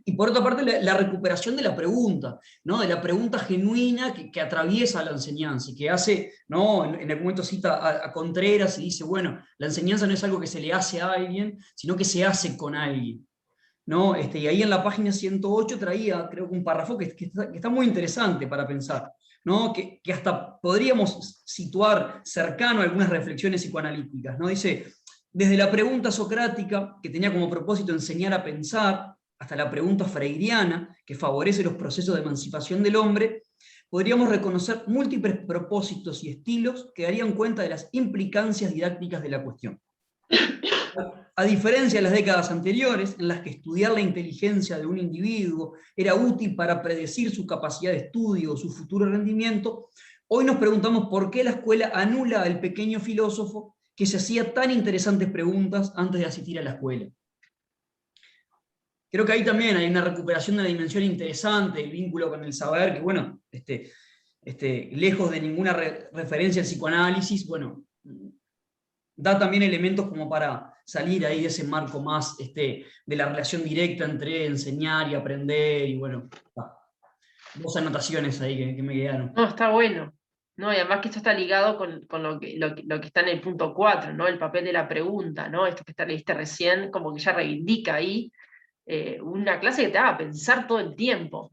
Y por otra parte, la recuperación de la pregunta, ¿no? De la pregunta genuina que atraviesa la enseñanza y que hace, ¿no? En algún momento cita a Contreras y dice, bueno, la enseñanza no es algo que se le hace a alguien, sino que se hace con alguien. ¿No? Y ahí en la página 108 traía, creo que un párrafo que está muy interesante para pensar, ¿no? Que hasta podríamos situar cercano a algunas reflexiones psicoanalíticas, ¿no? Dice, desde la pregunta socrática, que tenía como propósito enseñar a pensar, hasta la pregunta freiriana, que favorece los procesos de emancipación del hombre, podríamos reconocer múltiples propósitos y estilos que darían cuenta de las implicancias didácticas de la cuestión. A diferencia de las décadas anteriores, en las que estudiar la inteligencia de un individuo era útil para predecir su capacidad de estudio o su futuro rendimiento, hoy nos preguntamos por qué la escuela anula al pequeño filósofo que se hacía tan interesantes preguntas antes de asistir a la escuela. Creo que ahí también hay una recuperación de la dimensión interesante, el vínculo con el saber, que bueno, lejos de ninguna referencia al psicoanálisis, bueno, da también elementos como para salir ahí de ese marco más de la relación directa entre enseñar y aprender, y bueno, dos anotaciones ahí que me quedaron. No, está bueno. No, y además que esto está ligado con lo que está en el punto 4, ¿no? El papel de la pregunta, ¿no? Esto que leíste recién, como que ya reivindica ahí una clase que te haga pensar todo el tiempo.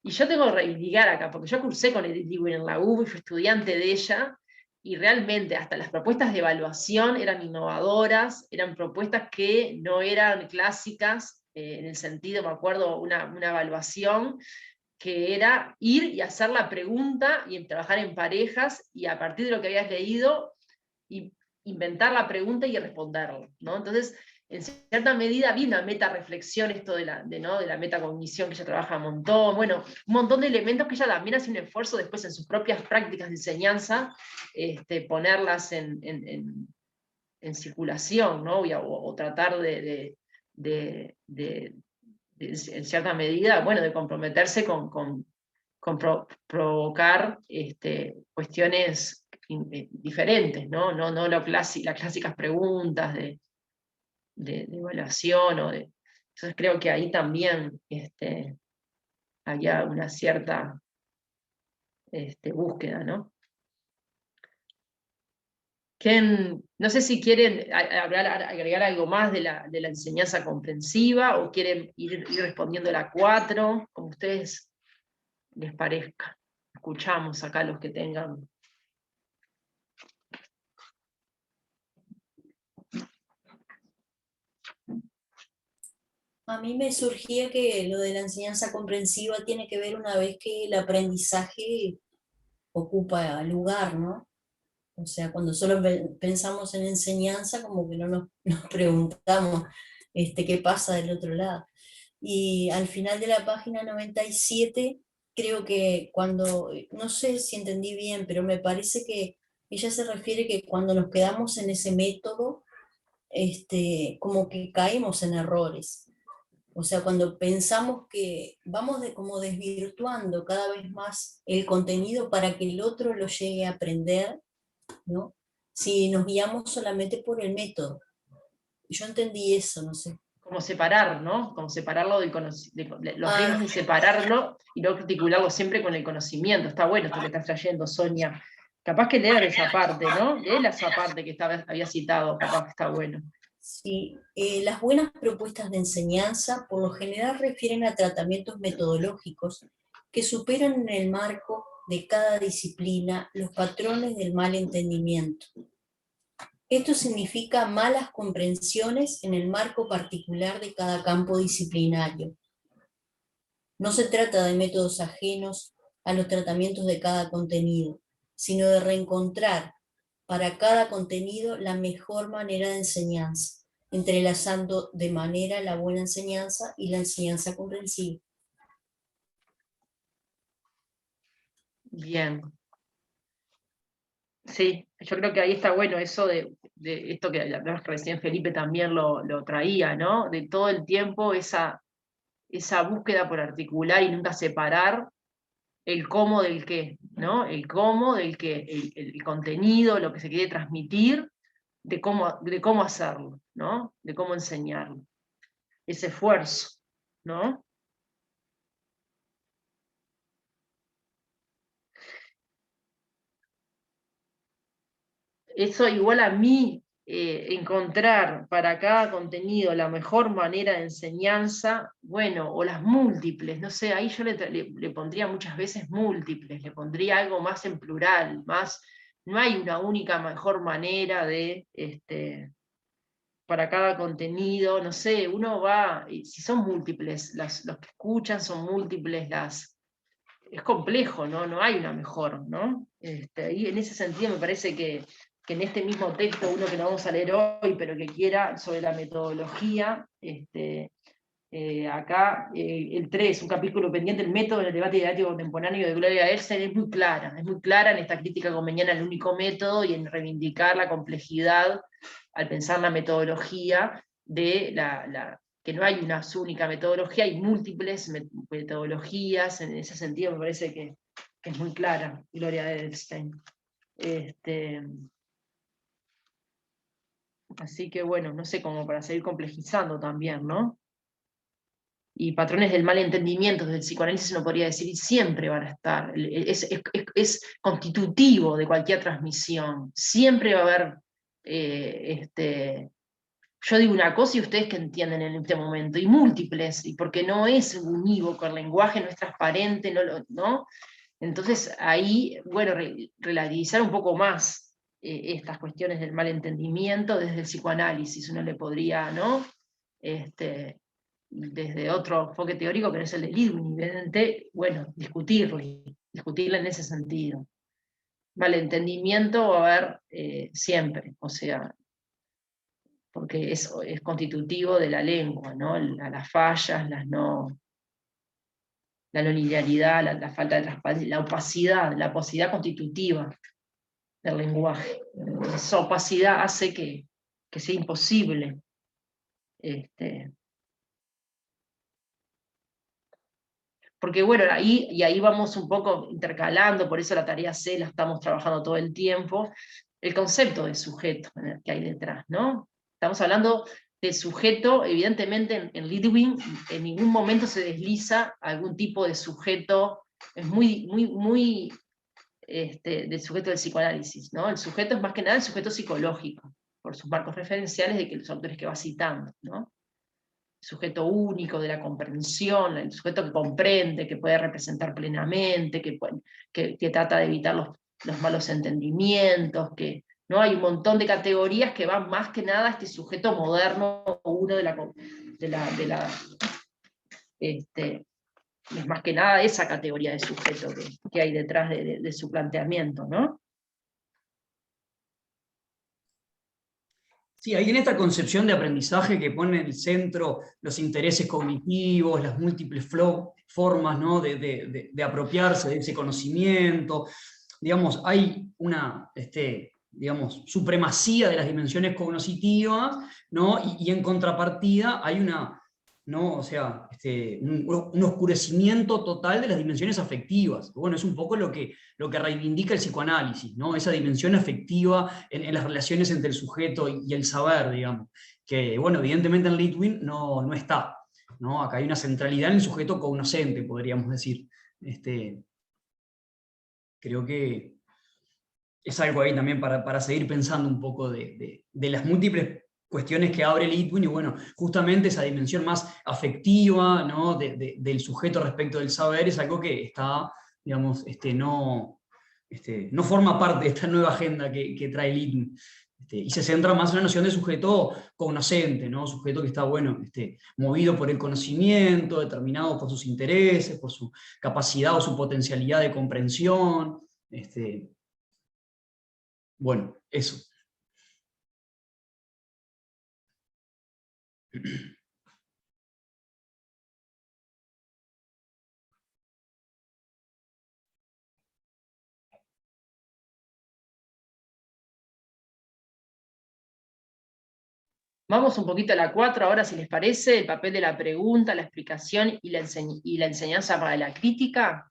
Y yo tengo que reivindicar acá, porque yo cursé con Edith Lewin en la UBA y fui estudiante de ella, y realmente hasta las propuestas de evaluación eran innovadoras, eran propuestas que no eran clásicas, en el sentido, me acuerdo, una evaluación que era ir y hacer la pregunta y trabajar en parejas, y a partir de lo que habías leído, inventar la pregunta y responderla, ¿no? Entonces, en cierta medida había una meta-reflexión, esto de la metacognición, que ella trabaja un montón, bueno, un montón de elementos que ella también hace un esfuerzo después en sus propias prácticas de enseñanza, ponerlas en circulación, ¿no? O tratar en cierta medida, bueno, de comprometerse con provocar cuestiones diferentes, ¿no? No las clásicas preguntas de evaluación entonces creo que ahí también había una cierta búsqueda, ¿no? No sé si quieren agregar algo más de la enseñanza comprensiva o quieren ir respondiendo a la 4, como a ustedes les parezca. Escuchamos acá los que tengan. A mí me surgía que lo de la enseñanza comprensiva tiene que ver una vez que el aprendizaje ocupa lugar, ¿no? O sea, cuando solo pensamos en enseñanza, como que no nos preguntamos qué pasa del otro lado. Y al final de la página 97, creo que cuando, no sé si entendí bien, pero me parece que ella se refiere que cuando nos quedamos en ese método, como que caemos en errores. O sea, cuando pensamos que vamos como desvirtuando cada vez más el contenido para que el otro lo llegue a aprender, ¿no? Si nos guiamos solamente por el método. Yo entendí eso, no sé. Como separar, ¿no? Como separarlo los riesgos de separarlo y no articularlo siempre con el conocimiento. Está bueno esto que estás trayendo, Sonia. Capaz que leer esa parte, ¿no? Leer esa parte que había citado, capaz que está bueno. Sí, las buenas propuestas de enseñanza por lo general refieren a tratamientos metodológicos que superan en el marco de cada disciplina los patrones del mal entendimiento. Esto significa malas comprensiones en el marco particular de cada campo disciplinario. No se trata de métodos ajenos a los tratamientos de cada contenido, sino de reencontrar para cada contenido la mejor manera de enseñanza, entrelazando de manera la buena enseñanza y la enseñanza comprensiva. Bien. Sí, yo creo que ahí está bueno eso de esto que recién Felipe también lo traía, ¿no? De todo el tiempo esa búsqueda por articular y nunca separar el cómo del qué, ¿no? El cómo del qué, el contenido, lo que se quiere transmitir, de cómo hacerlo, ¿no? De cómo enseñarlo. Ese esfuerzo, ¿no? Eso igual a mí, encontrar para cada contenido la mejor manera de enseñanza, bueno, o las múltiples, no sé, ahí yo le pondría muchas veces múltiples, le pondría algo más en plural, no hay una única mejor manera de, para cada contenido, no sé, uno va, si son múltiples, los que escuchan son múltiples, es complejo, ¿no? No hay una mejor, ¿no? Y en ese sentido me parece que en este mismo texto, uno que no vamos a leer hoy, pero que quiera, sobre la metodología, acá el 3, un capítulo pendiente, el método en el debate didáctico contemporáneo de Gloria Ersen, es muy clara en esta crítica convenial al único método y en reivindicar la complejidad al pensar la metodología de que no hay una única metodología, hay múltiples metodologías, en ese sentido me parece que es muy clara Gloria Edelstein. Así que bueno, no sé, como para seguir complejizando también, ¿no? Y patrones del mal entendimiento desde el psicoanálisis uno podría decir, y siempre van a estar, es constitutivo de cualquier transmisión, siempre va a haber, yo digo una cosa y ustedes que entienden en este momento, y múltiples, y porque no es unívoco, el lenguaje no es transparente, ¿no? Entonces ahí, bueno, relativizar un poco más estas cuestiones del mal entendimiento desde el psicoanálisis, uno le podría, ¿no? Desde otro enfoque teórico que no es el de Lidwin, evidente, bueno, discutirla en ese sentido. Malentendimiento va a haber siempre, o sea, porque es constitutivo de la lengua, ¿no? Las fallas, la no linealidad, la falta de transparencia, la opacidad constitutiva del lenguaje. Esa opacidad hace que sea imposible porque bueno, ahí vamos un poco intercalando, por eso la tarea C la estamos trabajando todo el tiempo, el concepto de sujeto que hay detrás, ¿no? Estamos hablando de sujeto, evidentemente en Lidwin en ningún momento se desliza algún tipo de sujeto, es muy del sujeto del psicoanálisis, ¿no? El sujeto es más que nada el sujeto psicológico, por sus marcos referenciales de que los autores que va citando, ¿no? El sujeto único de la comprensión, el sujeto que comprende, que puede representar plenamente, que trata de evitar los malos entendimientos, que ¿no? Hay un montón de categorías que van más que nada a este sujeto moderno, uno es más que nada esa categoría de sujeto que hay detrás de su planteamiento, ¿no? Sí, ahí en esta concepción de aprendizaje que pone en el centro los intereses cognitivos, las múltiples formas, ¿no? de apropiarse de ese conocimiento, digamos, hay una digamos, supremacía de las dimensiones cognitivas, ¿no? Y en contrapartida hay una, ¿no? O sea, un oscurecimiento total de las dimensiones afectivas. Bueno, es un poco lo que reivindica el psicoanálisis, ¿no? Esa dimensión afectiva en las relaciones entre el sujeto y el saber, digamos, que, bueno, evidentemente en Litwin no está, ¿no? Acá hay una centralidad en el sujeto cognoscente, podríamos decir. Creo que es algo ahí también para seguir pensando un poco de las múltiples cuestiones que abre Litwin, y bueno, justamente esa dimensión más afectiva, ¿no? del sujeto respecto del saber es algo que está, digamos, no forma parte de esta nueva agenda que trae Litwin. Y se centra más en la noción de sujeto cognoscente, ¿no? Sujeto que está, bueno, movido por el conocimiento, determinado por sus intereses, por su capacidad o su potencialidad de comprensión. Bueno, eso. Vamos un poquito a la 4 ahora, si les parece, el papel de la pregunta, la explicación y la enseñanza para la crítica.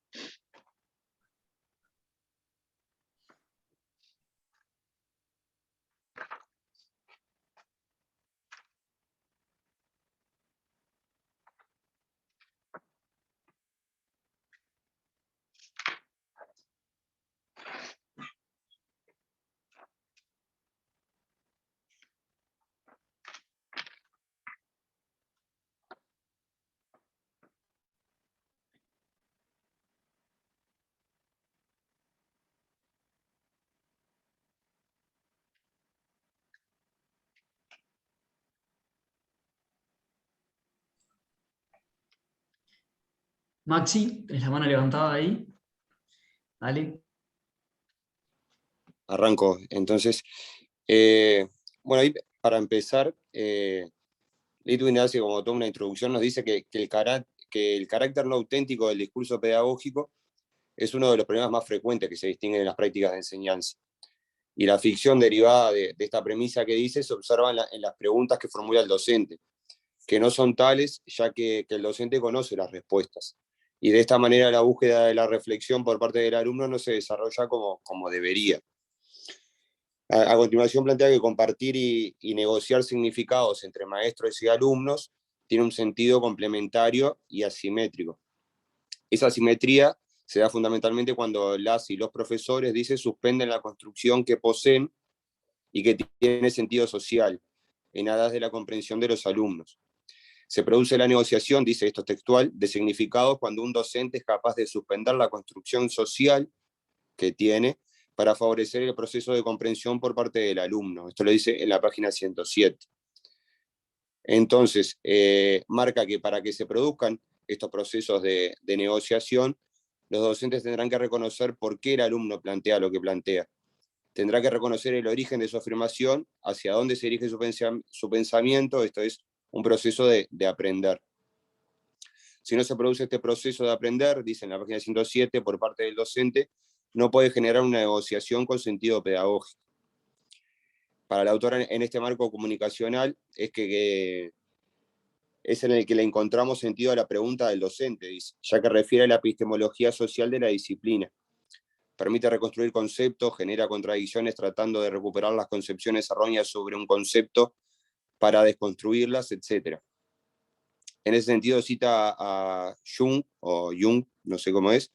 Maxi, tenés la mano levantada ahí. Dale. Arranco. Entonces, bueno, ahí para empezar, Litwin hace como toda una introducción, nos dice que el carácter no auténtico del discurso pedagógico es uno de los problemas más frecuentes que se distinguen en las prácticas de enseñanza. Y la ficción derivada de esta premisa que dice se observa en las preguntas que formula el docente, que no son tales ya que el docente conoce las respuestas. Y de esta manera la búsqueda de la reflexión por parte del alumno no se desarrolla como debería. A continuación plantea que compartir y negociar significados entre maestros y alumnos tiene un sentido complementario y asimétrico. Esa asimetría se da fundamentalmente cuando las y los profesores, dice, suspenden la construcción que poseen y que tiene sentido social, en aras de la comprensión de los alumnos. Se produce la negociación, dice esto textual, de significados cuando un docente es capaz de suspender la construcción social que tiene para favorecer el proceso de comprensión por parte del alumno. Esto lo dice en la página 107. Entonces, marca que para que se produzcan estos procesos de negociación, los docentes tendrán que reconocer por qué el alumno plantea lo que plantea. Tendrá que reconocer el origen de su afirmación, hacia dónde se dirige su pensamiento, esto es un proceso de aprender. Si no se produce este proceso de aprender, dice en la página 107, por parte del docente, no puede generar una negociación con sentido pedagógico. Para la autora, en este marco comunicacional, es en el que le encontramos sentido a la pregunta del docente, dice, ya que refiere a la epistemología social de la disciplina. Permite reconstruir conceptos, genera contradicciones tratando de recuperar las concepciones erróneas sobre un concepto para desconstruirlas, etc. En ese sentido cita a Jung, o Jung, no sé cómo es,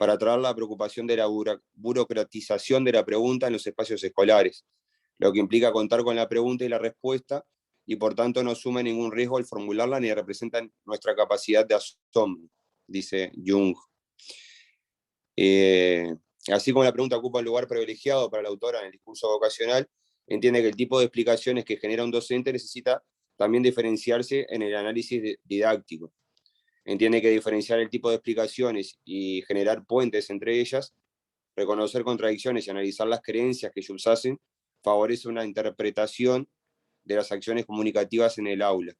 para traer la preocupación de la burocratización de la pregunta en los espacios escolares, lo que implica contar con la pregunta y la respuesta, y por tanto no asume ningún riesgo al formularla ni representan nuestra capacidad de asombro, dice Jung. Así como la pregunta ocupa un lugar privilegiado para la autora en el discurso vocacional, entiende que el tipo de explicaciones que genera un docente necesita también diferenciarse en el análisis didáctico. Entiende que diferenciar el tipo de explicaciones y generar puentes entre ellas, reconocer contradicciones y analizar las creencias que subsisten, favorece una interpretación de las acciones comunicativas en el aula.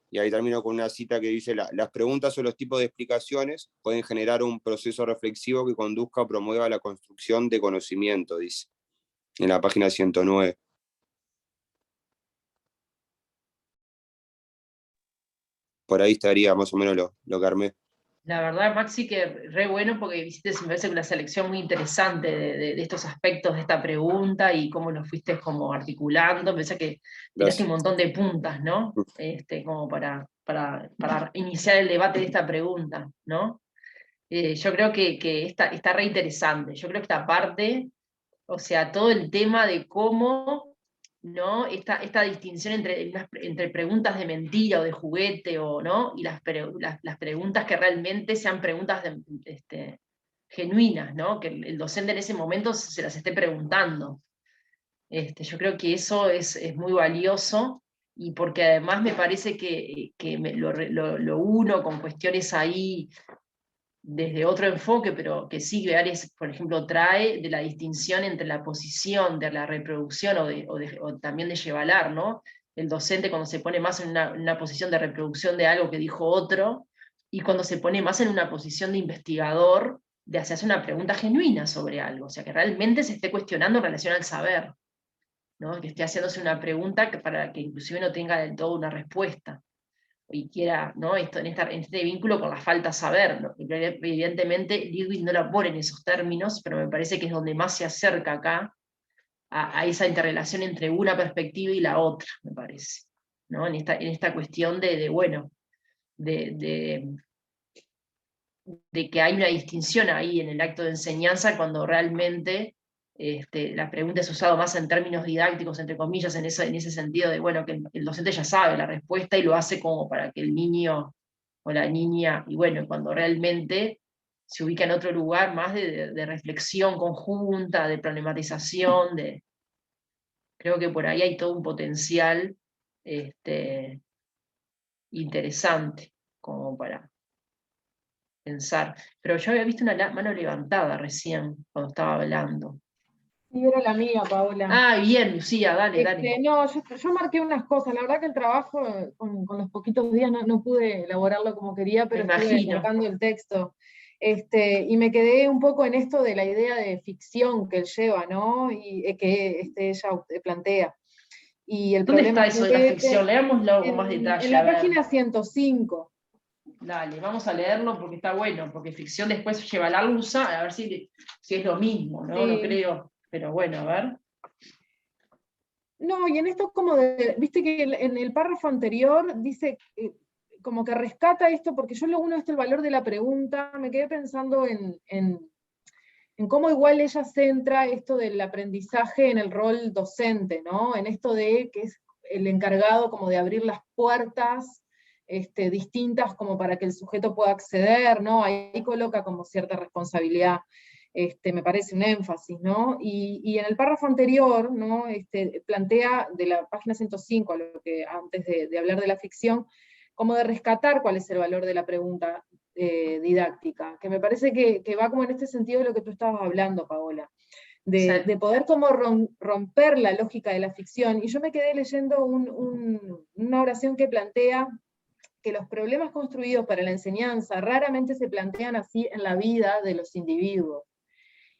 Y ahí termino con una cita que dice: las preguntas o los tipos de explicaciones pueden generar un proceso reflexivo que conduzca o promueva la construcción de conocimiento, dice, en la página 109. Por ahí estaría más o menos lo que armé. La verdad, Maxi, que re bueno, porque hiciste, me parece, una selección muy interesante de estos aspectos de esta pregunta y cómo lo fuiste como articulando. Pensé que tiraste un montón de puntas, ¿no? Como para iniciar el debate de esta pregunta, ¿no? Yo creo que está re interesante. Yo creo que esta parte, o sea, todo el tema de cómo, ¿no? Esta distinción entre preguntas de mentira o de juguete, ¿no? Y las preguntas que realmente sean preguntas genuinas, ¿no? Que el docente en ese momento se las esté preguntando. Yo creo que eso es muy valioso, y porque además me parece que lo uno con cuestiones ahí desde otro enfoque, pero que sí Ares, por ejemplo, trae de la distinción entre la posición de la reproducción o también de llevalar, ¿no? El docente cuando se pone más en una posición de reproducción de algo que dijo otro, y cuando se pone más en una posición de investigador, de hacerse una pregunta genuina sobre algo, o sea, que realmente se esté cuestionando en relación al saber, ¿no? Que esté haciéndose una pregunta para que inclusive no tenga del todo una respuesta, y quiera, ¿no? En este vínculo con la falta de saber, ¿no? Evidentemente Lidwig no la pone en esos términos, pero me parece que es donde más se acerca acá a esa interrelación entre una perspectiva y la otra, me parece, ¿no? En esta cuestión bueno, de que hay una distinción ahí en el acto de enseñanza, cuando realmente la pregunta es usada más en términos didácticos, entre comillas, en ese sentido de, bueno, que el docente ya sabe la respuesta y lo hace como para que el niño o la niña, y bueno, cuando realmente se ubica en otro lugar más de reflexión conjunta, de problematización, creo que por ahí hay todo un potencial interesante como para pensar. Pero yo había visto una mano levantada recién cuando estaba hablando. Sí, era la mía, Paola. Ah, bien, Lucía, dale. No, yo marqué unas cosas. La verdad que el trabajo, con los poquitos días, no pude elaborarlo como quería, pero estuve marcando el texto. Y me quedé un poco en esto de la idea de ficción que él lleva, ¿no? Y que ella plantea. Y el ¿Dónde problema está eso de la ficción? Leámoslo con más detalle. En la página 105. Dale, vamos a leerlo porque está bueno, porque ficción después lleva la usa, a ver si es lo mismo, ¿no? Sí. No creo, pero bueno, a ver. No, y en esto como viste que en el párrafo anterior dice, como que rescata esto, porque yo lo uno el valor de la pregunta, me quedé pensando en cómo igual ella centra esto del aprendizaje en el rol docente, ¿no? En esto de que es el encargado como de abrir las puertas distintas como para que el sujeto pueda acceder, ¿no? Ahí coloca como cierta responsabilidad, me parece un énfasis, ¿no? Y en el párrafo anterior, ¿no? Plantea de la página 105, a lo que antes de hablar de la ficción, como de rescatar cuál es el valor de la pregunta didáctica, que me parece que va como en este sentido de lo que tú estabas hablando, Paola, de poder como romper la lógica de la ficción. Y yo me quedé leyendo una oración que plantea que los problemas construidos para la enseñanza raramente se plantean así en la vida de los individuos.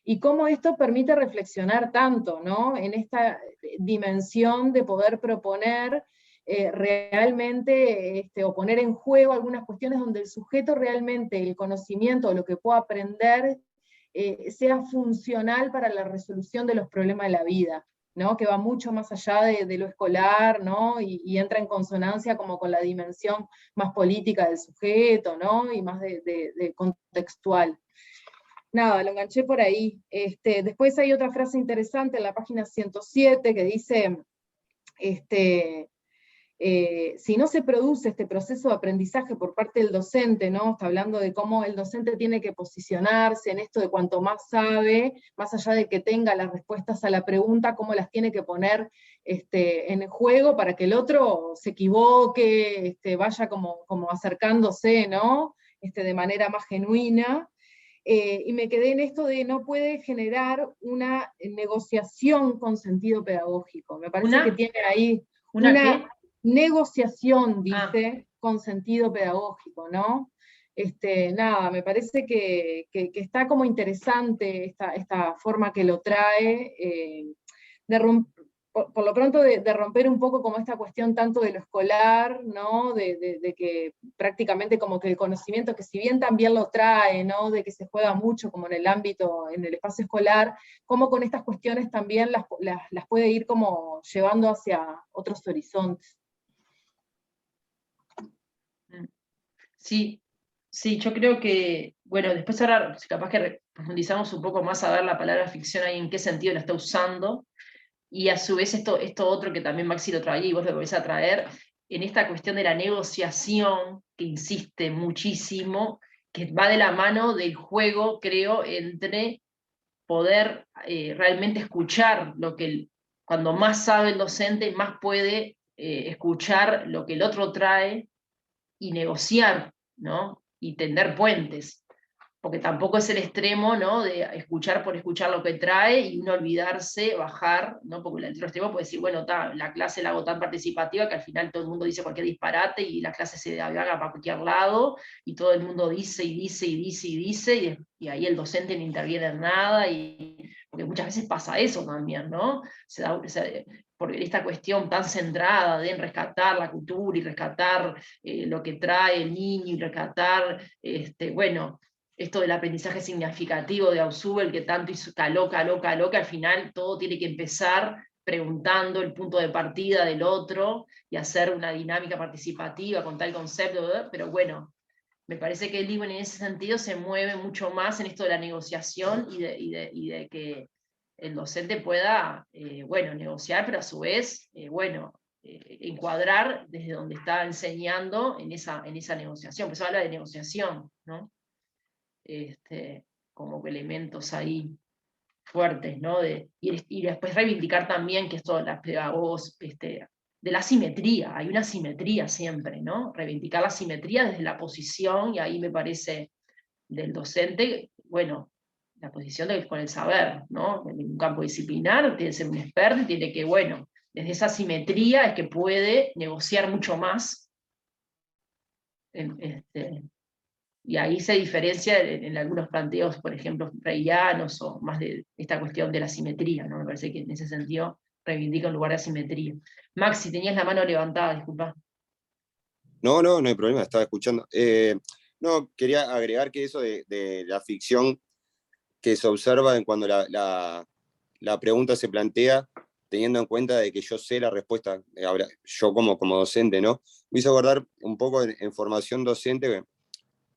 Y cómo esto permite reflexionar tanto, ¿no? En esta dimensión de poder proponer realmente, o poner en juego algunas cuestiones donde el sujeto realmente, el conocimiento, lo que pueda aprender, sea funcional para la resolución de los problemas de la vida, ¿no? Que va mucho más allá de lo escolar, ¿no? Y entra en consonancia como con la dimensión más política del sujeto, ¿no? Y más de contextual. nada, lo enganché por ahí. Después hay otra frase interesante en la página 107 que dice, si no se produce este proceso de aprendizaje por parte del docente, ¿no? Está hablando de cómo el docente tiene que posicionarse en esto de cuanto más sabe, más allá de que tenga las respuestas a la pregunta, cómo las tiene que poner en el juego para que el otro se equivoque, vaya como acercándose, ¿no? De manera más genuina. Y me quedé en esto de no puede generar una negociación con sentido pedagógico. Me parece que tiene ahí una negociación, dice, con sentido pedagógico, ¿no? Nada, me parece que está como interesante esta forma que lo trae, por lo pronto de romper un poco como esta cuestión tanto de lo escolar, ¿no? De que prácticamente como que el conocimiento, que si bien también lo trae, ¿no? De que se juega mucho como en el ámbito, en el espacio escolar, como con estas cuestiones también las puede ir como llevando hacia otros horizontes. Sí, sí, yo creo que, bueno, después ahora capaz que profundizamos un poco más a ver la palabra ficción ahí en qué sentido la está usando, y a su vez esto otro que también Maxi lo traía y vos lo volvés a traer, en esta cuestión de la negociación, que insiste muchísimo, que va de la mano del juego, creo, entre poder realmente escuchar lo que, cuando más sabe el docente, más puede escuchar lo que el otro trae y negociar, ¿no? Y tender puentes, porque tampoco es el extremo, ¿no? De escuchar por escuchar lo que trae y uno olvidarse, bajar, ¿no? Porque el otro extremo puede decir, bueno, la clase la hago tan participativa que al final todo el mundo dice cualquier disparate y la clase se haga para cualquier lado y todo el mundo dice y dice y dice y dice y ahí el docente no interviene en nada, porque muchas veces pasa eso también, ¿no? Por esta cuestión tan centrada de rescatar la cultura y rescatar lo que trae el niño y rescatar, bueno, esto del aprendizaje significativo de Ausubel, que tanto caló, que al final todo tiene que empezar preguntando el punto de partida del otro y hacer una dinámica participativa con tal concepto, pero bueno, me parece que el libro en ese sentido se mueve mucho más en esto de la negociación y de que el docente pueda, bueno, negociar, pero a su vez, bueno, encuadrar desde donde está enseñando en esa negociación. Pues habla de negociación, ¿no? Como elementos ahí fuertes, ¿no? Y después reivindicar también que esto, las pedagogos, de la simetría, hay una simetría siempre, ¿no? Reivindicar la simetría desde la posición, y ahí me parece del docente, bueno, la posición con el saber, ¿no? En un campo disciplinar tiene que ser un experto y tiene que, bueno, desde esa simetría es que puede negociar mucho más. Y ahí se diferencia en algunos planteos, por ejemplo, freirianos, o más de esta cuestión de la simetría, ¿no? Me parece que en ese sentido reivindica un lugar de asimetría. Maxi, tenías la mano levantada, disculpa. No hay problema, estaba escuchando. No, quería agregar que eso de la ficción que se observa cuando la pregunta se plantea, teniendo en cuenta de que yo sé la respuesta, yo como docente, ¿no? Me hizo acordar un poco en formación docente.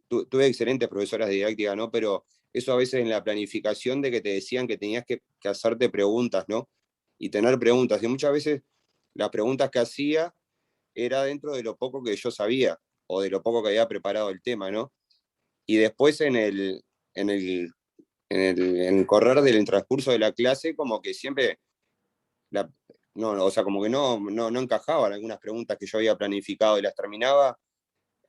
Tuve excelentes profesoras de didáctica, ¿no? Pero eso a veces en la planificación de que te decían que tenías que hacerte preguntas, ¿no? Y tener preguntas. Y muchas veces las preguntas que hacía era dentro de lo poco que yo sabía o de lo poco que había preparado el tema, ¿no? Y después en el correr del transcurso de la clase, como que siempre, o sea, como que no encajaban algunas preguntas que yo había planificado y las terminaba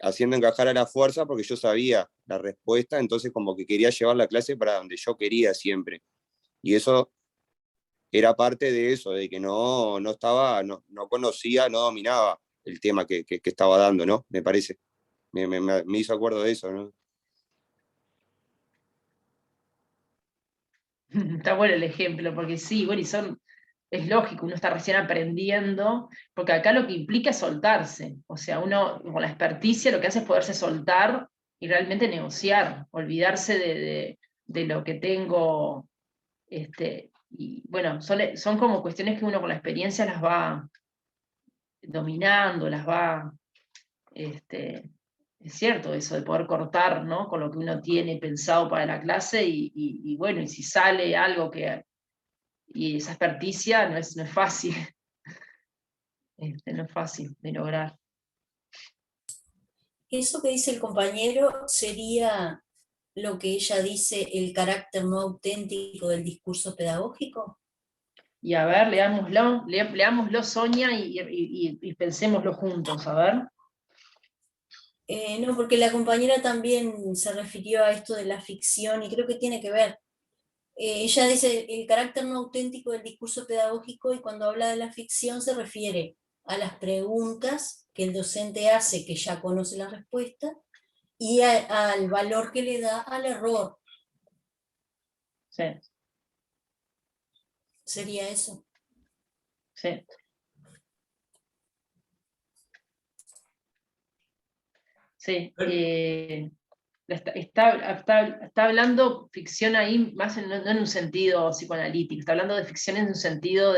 haciendo encajar a la fuerza porque yo sabía la respuesta, entonces como que quería llevar la clase para donde yo quería siempre. Y eso era parte de eso, de que no conocía, no dominaba el tema que estaba dando, ¿no? Me parece. Me hizo acuerdo de eso, ¿no? Está bueno el ejemplo, porque sí, bueno, es lógico, uno está recién aprendiendo, porque acá lo que implica es soltarse, o sea, uno con la experticia lo que hace es poderse soltar y realmente negociar, olvidarse de lo que tengo, y bueno, son como cuestiones que uno con la experiencia las va dominando, las va es cierto eso, de poder cortar, ¿no? Con lo que uno tiene pensado para la clase, y bueno, y si sale algo que, y esa experticia no es fácil, no es fácil de lograr. Eso que dice el compañero sería lo que ella dice, el carácter no auténtico del discurso pedagógico. Y a ver, leámoslo, Sonia, y pensémoslo juntos, a ver. No, porque la compañera también se refirió a esto de la ficción y creo que tiene que ver. Ella dice el carácter no auténtico del discurso pedagógico, y cuando habla de la ficción se refiere a las preguntas que el docente hace, que ya conoce la respuesta, y al valor que le da al error. Sí. ¿Sería eso? Sí. Sí. Está hablando ficción ahí más no en un sentido psicoanalítico, está hablando de ficción en un sentido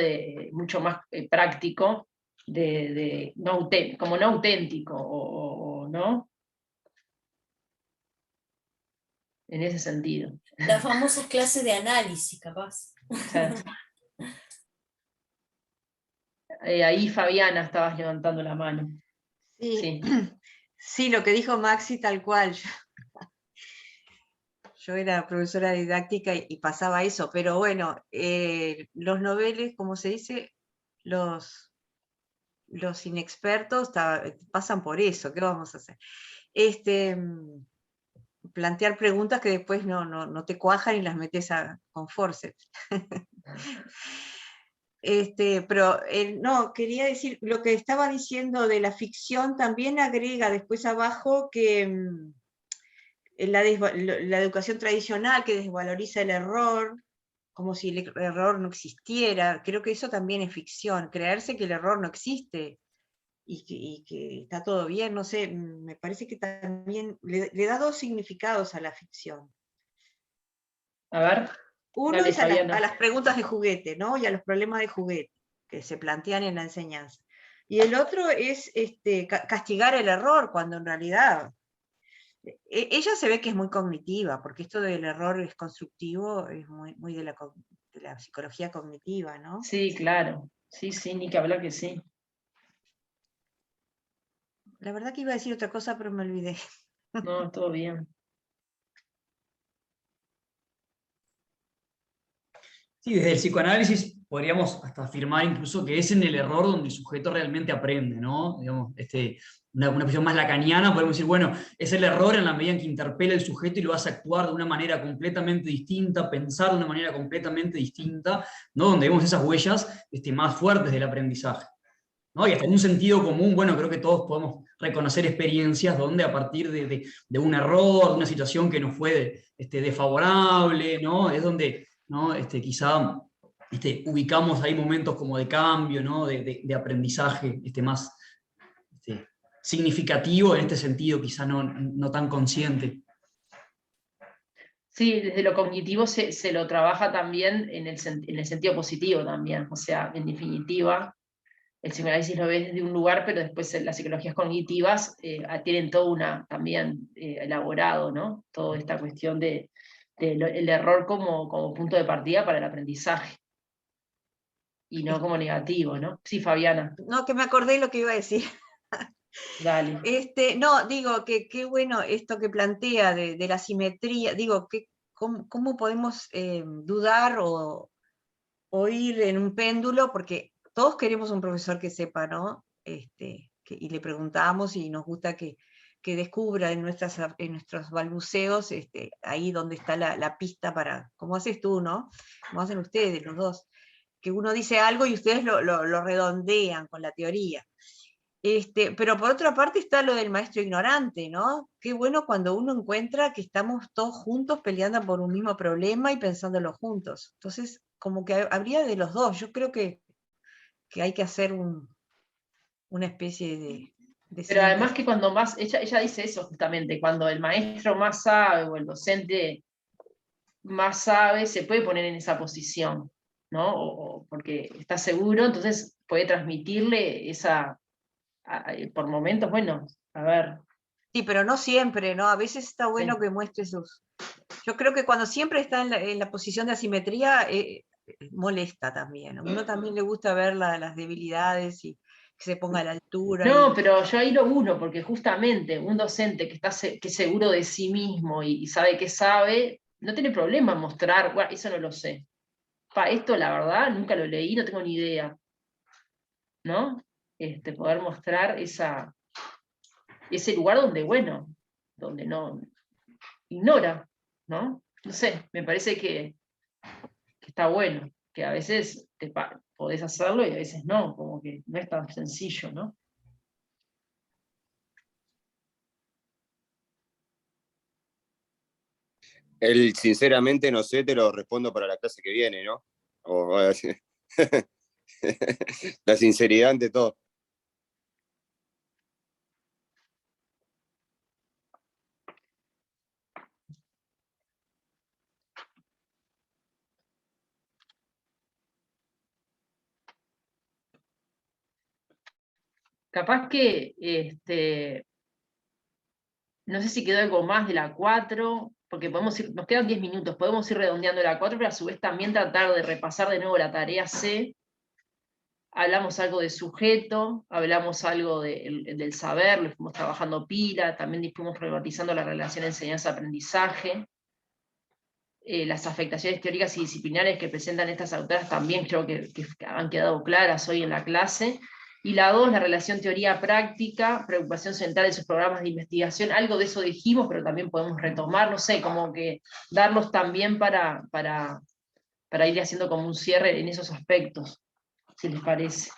mucho más práctico, como no auténtico, o ¿no? En ese sentido. Las famosas clases de análisis, capaz. Ahí Fabiana estabas levantando la mano. Sí, Sí. sí, lo que dijo Maxi tal cual. Yo era profesora de didáctica y pasaba eso, pero bueno, los noveles, como se dice, los inexpertos pasan por eso. ¿Qué vamos a hacer? Plantear preguntas que después no te cuajan y las metes con forceps. Pero no, quería decir, lo que estaba diciendo de la ficción también agrega después abajo que la educación tradicional que desvaloriza el error, como si el error no existiera, creo que eso también es ficción, creerse que el error no existe y que está todo bien, no sé, me parece que también le da dos significados a la ficción. A ver. Uno Dale, es a las preguntas de juguete, ¿no? Y a los problemas de juguete que se plantean en la enseñanza. Y el otro es castigar el error, cuando en realidad ella se ve que es muy cognitiva, porque esto del error es constructivo, es muy de la psicología cognitiva, ¿no? Sí, claro. Sí, ni que hablar que sí. La verdad que iba a decir otra cosa, pero me olvidé. No, todo bien. Sí, desde el psicoanálisis podríamos hasta afirmar incluso que es en el error donde el sujeto realmente aprende, ¿no? Digamos, una visión más lacaniana, podemos decir, bueno, es el error en la medida en que interpela el sujeto y lo hace actuar de una manera completamente distinta, pensar de una manera completamente distinta, ¿no? Donde vemos esas huellas más fuertes del aprendizaje, ¿no? Y hasta en un sentido común, bueno, creo que todos podemos reconocer experiencias donde a partir de un error, de una situación que nos fue desfavorable, ¿no? Es donde, ¿no? Quizá ubicamos ahí momentos como de cambio, ¿no? De aprendizaje más significativo en este sentido, quizá no tan consciente. Sí, desde lo cognitivo se lo trabaja también en el sentido positivo también, o sea, en definitiva, el psicoanálisis lo ve desde un lugar, pero después las psicologías cognitivas tienen todo también elaborado, ¿no? Toda esta cuestión el error como punto de partida para el aprendizaje, y no como negativo, ¿no? Sí, Fabiana. No, que me acordé lo que iba a decir. Dale. No, digo que qué bueno esto que plantea de la simetría, digo, ¿cómo podemos dudar o ir en un péndulo? Porque todos queremos un profesor que sepa, ¿no? Y le preguntamos y nos gusta que descubra en nuestros balbuceos ahí donde está la pista para, como haces tú, ¿no? Como hacen ustedes, los dos, que uno dice algo y ustedes lo redondean con la teoría. Pero por otra parte está lo del maestro ignorante, ¿no? Qué bueno cuando uno encuentra que estamos todos juntos peleando por un mismo problema y pensándolo juntos. Entonces, como que habría de los dos. Yo creo que hay que hacer una especie de Pero además síntesis. que cuando más, ella dice eso justamente, cuando el maestro más sabe o el docente más sabe, se puede poner en esa posición, ¿no? Porque está seguro, entonces puede transmitirle por momentos, bueno, a ver, Sí, pero no siempre, ¿no? A veces está bueno que muestre sus... Yo creo que cuando siempre está en la posición de asimetría, molesta también. A uno también le gusta ver las debilidades y que se ponga a la altura. No, pero yo ahí lo uno, porque justamente un docente que que es seguro de sí mismo y sabe que sabe, no tiene problema en mostrar, bueno, eso no lo sé. Esto la verdad nunca lo leí, no tengo ni idea. ¿No? Poder mostrar ese lugar donde, bueno, donde no ignora, ¿no? No sé, me parece que está bueno, que a veces podés hacerlo y a veces no, como que no es tan sencillo, ¿no? El sinceramente no sé, te lo respondo para la clase que viene, ¿no? La sinceridad ante todo. Capaz que, no sé si quedó algo más de la 4, porque nos quedan 10 minutos, podemos ir redondeando la 4, pero a su vez también tratar de repasar de nuevo la tarea C. Hablamos algo de sujeto, hablamos algo del saber, lo fuimos trabajando pila, también fuimos problematizando la relación enseñanza-aprendizaje. Las afectaciones teóricas y disciplinares que presentan estas autoras también creo que han quedado claras hoy en la clase. Y la 2, la relación teoría-práctica, preocupación central de sus programas de investigación, algo de eso dijimos, pero también podemos retomar, no sé, como que darlos también para ir haciendo como un cierre en esos aspectos, si les parece.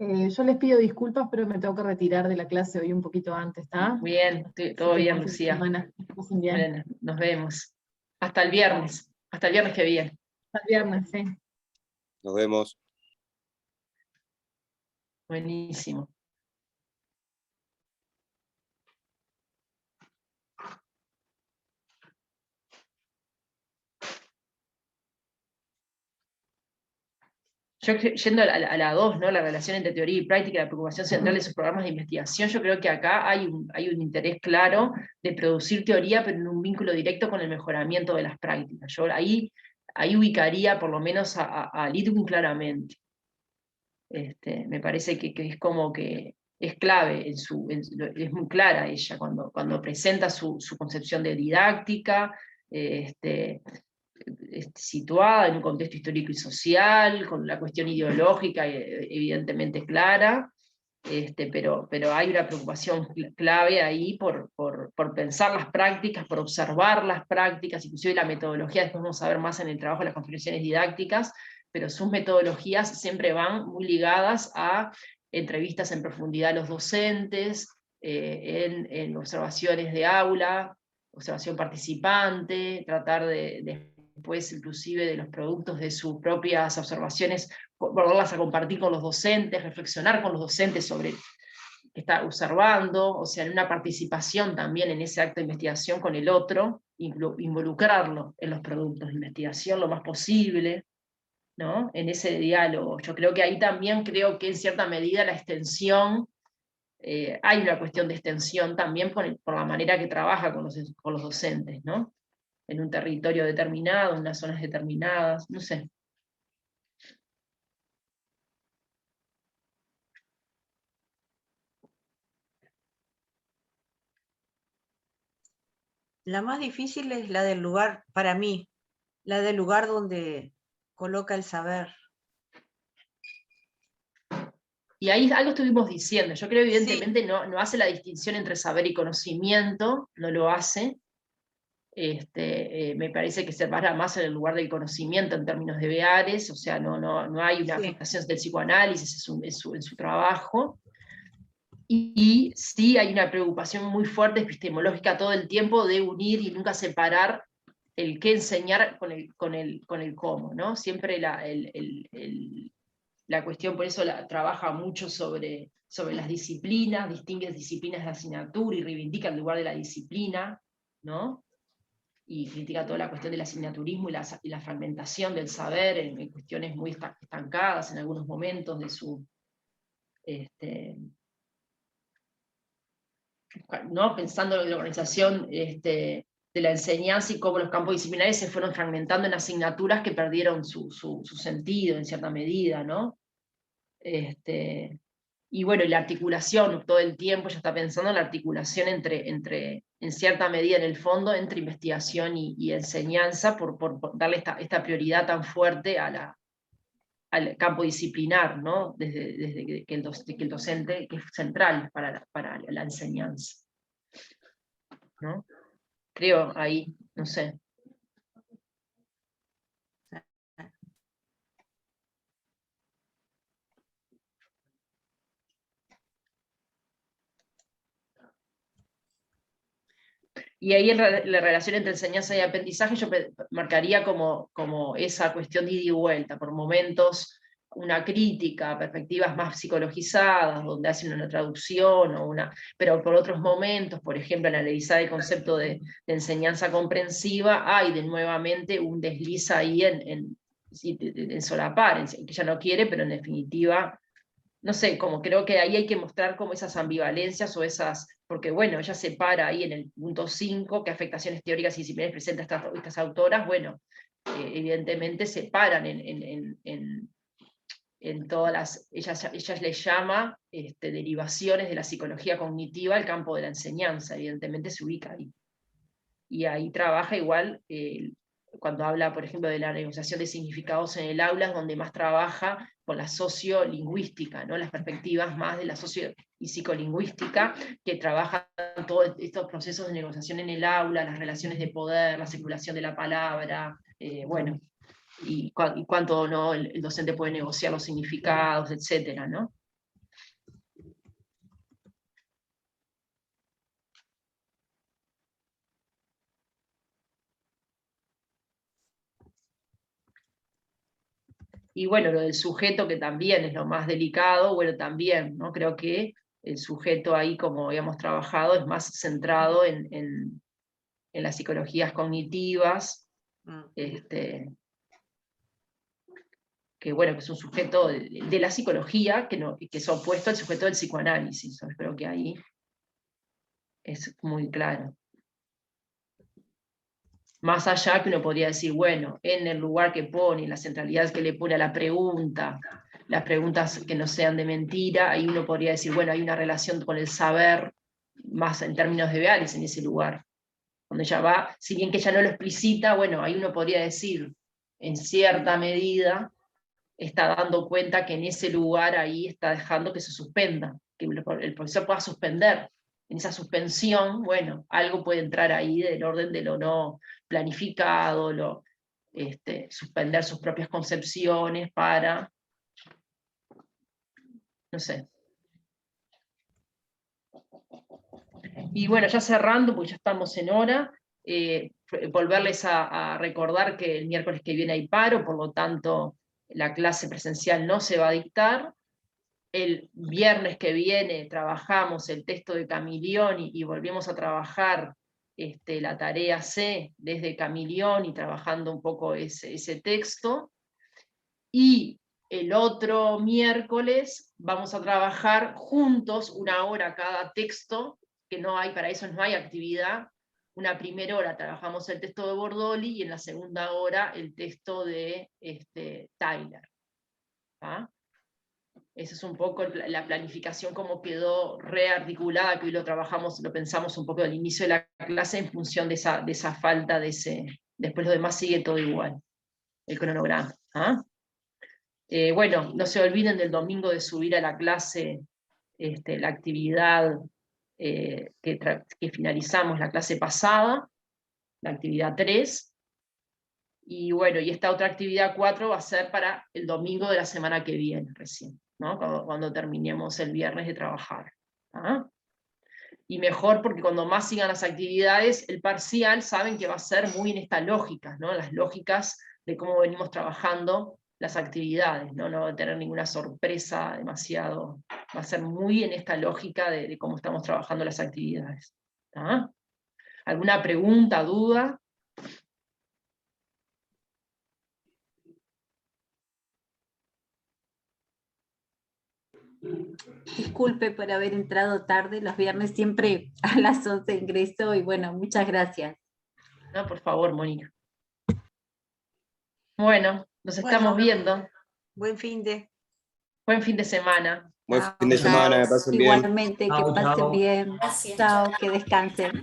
Yo les pido disculpas, pero me tengo que retirar de la clase hoy un poquito antes, ¿está? Bien, todo Así que bien, buen fin de Lucía. semana. Que pasen bien. Bueno, nos vemos. Hasta el viernes que viene. Hasta el viernes, sí. Nos vemos. Buenísimo. Yo yendo a la 2, ¿no? La relación entre teoría y práctica, la preocupación central de sus programas de investigación, yo creo que acá hay un interés claro de producir teoría, pero en un vínculo directo con el mejoramiento de las prácticas. Yo ahí ubicaría por lo menos a Lidwin claramente. Me parece que es como que es clave, es muy clara ella cuando presenta su concepción de didáctica, situada en un contexto histórico y social, con la cuestión ideológica evidentemente clara, pero hay una preocupación clave ahí por pensar las prácticas, por observar las prácticas, inclusive la metodología, después vamos a ver más en el trabajo de las configuraciones didácticas, pero sus metodologías siempre van muy ligadas a entrevistas en profundidad a los docentes, en observaciones de aula, observación participante, tratar después inclusive de los productos de sus propias observaciones, volverlas a compartir con los docentes, reflexionar con los docentes sobre que está observando, o sea, en una participación también en ese acto de investigación con el otro, involucrarlo en los productos de investigación lo más posible, ¿no? En ese diálogo. Yo creo que ahí también creo que en cierta medida la extensión, hay una cuestión de extensión también por la manera que trabaja con los docentes, ¿no? En un territorio determinado, en unas zonas determinadas, no sé. La más difícil es la del lugar, para mí, la del lugar donde coloca el saber. Y ahí algo estuvimos diciendo, yo creo evidentemente Sí. no hace la distinción entre saber y conocimiento, no lo hace. Me parece que se para más en el lugar del conocimiento en términos de Beares, o sea, no hay una afectación del psicoanálisis en su trabajo. Y sí hay una preocupación muy fuerte epistemológica todo el tiempo de unir y nunca separar el qué enseñar con el cómo, ¿no? Siempre la cuestión, por eso trabaja mucho sobre sobre las disciplinas, distingue disciplinas de asignatura y reivindica el lugar de la disciplina, ¿no? Y critica toda la cuestión del asignaturismo y la fragmentación del saber en cuestiones muy estancadas en algunos momentos de su... ¿no? Pensando en la organización de la enseñanza y cómo los campos disciplinares se fueron fragmentando en asignaturas que perdieron su sentido en cierta medida, ¿no? Y bueno, y la articulación, todo el tiempo ya está pensando en la articulación en cierta medida en el fondo, entre investigación y enseñanza, por darle esta prioridad tan fuerte al campo disciplinar, ¿no? Desde que el docente, que es central para la enseñanza, ¿no? Creo ahí, no sé. Y ahí la relación entre enseñanza y aprendizaje yo marcaría como esa cuestión de ida y vuelta, por momentos una crítica, perspectivas más psicologizadas, donde hacen una traducción, pero por otros momentos, por ejemplo, analizar el concepto de enseñanza comprensiva, hay nuevamente un desliz ahí en solapar, que ella no quiere, pero en definitiva... No sé, como creo que ahí hay que mostrar como esas ambivalencias o esas, porque bueno, ella separa ahí en el punto 5 qué afectaciones teóricas y disciplinares presenta estas autoras, bueno, evidentemente separan en todas las, ellas les llama derivaciones de la psicología cognitiva al campo de la enseñanza, evidentemente se ubica ahí. Y ahí trabaja igual, cuando habla, por ejemplo, de la negociación de significados en el aula, es donde más trabaja con la sociolingüística, ¿no? Las perspectivas más de la socio y psicolingüística, que trabajan todos estos procesos de negociación en el aula, las relaciones de poder, la circulación de la palabra, bueno, y cuánto ¿no? el docente puede negociar los significados, etcétera, ¿no? Y bueno, lo del sujeto, que también es lo más delicado, bueno, también, ¿no? Creo que el sujeto ahí, como habíamos trabajado, es más centrado en las psicologías cognitivas, que bueno, que es un sujeto de la psicología, que es opuesto al sujeto del psicoanálisis. Yo creo que ahí es muy claro. Más allá que uno podría decir, bueno, en el lugar que pone, la centralidad que le pone a la pregunta, las preguntas que no sean de mentira, ahí uno podría decir, bueno, hay una relación con el saber, más en términos de Bealis en ese lugar. Cuando ella va, si bien que ella no lo explicita, bueno, ahí uno podría decir, en cierta medida, está dando cuenta que en ese lugar ahí está dejando que se suspenda, que el profesor pueda suspender. En esa suspensión, bueno, algo puede entrar ahí del orden de lo no planificado, suspender sus propias concepciones para, no sé. Y bueno, ya cerrando, porque ya estamos en hora, volverles a recordar que el miércoles que viene hay paro, por lo tanto la clase presencial no se va a dictar. El viernes que viene trabajamos el texto de Camilión y volvemos a trabajar la tarea C desde Camilión y trabajando un poco ese texto. Y el otro miércoles vamos a trabajar juntos 1 hora cada texto, que no hay, para eso no hay actividad. Una primera hora trabajamos el texto de Bordoli y en la segunda hora el texto de Tyler. ¿Ah? Esa es un poco la planificación, como quedó rearticulada, que hoy lo trabajamos, lo pensamos un poco al inicio de la clase en función de esa falta de ese. Después lo demás sigue todo igual, el cronograma. ¿Ah? Bueno, no se olviden del domingo de subir a la clase la actividad que finalizamos la clase pasada, la actividad 3. Y bueno, y esta otra actividad 4 va a ser para el domingo de la semana que viene recién, ¿no? Cuando terminemos el viernes de trabajar. ¿Ah? Y mejor porque cuando más sigan las actividades, el parcial saben que va a ser muy en estas lógicas, ¿no? Las lógicas de cómo venimos trabajando las actividades, ¿no? No va a tener ninguna sorpresa demasiado, va a ser muy en esta lógica de cómo estamos trabajando las actividades. ¿Tá? ¿Alguna pregunta, duda? Disculpe por haber entrado tarde, los viernes siempre a las 11 ingreso y bueno, muchas gracias. No, por favor, Mónica. Bueno, nos estamos viendo. Buen fin de. Buen fin de semana. Buen Chao, fin de chao. semana, que pasen bien. Igualmente, que Chao, pasen chao. bien. Gracias. Chao, que descansen.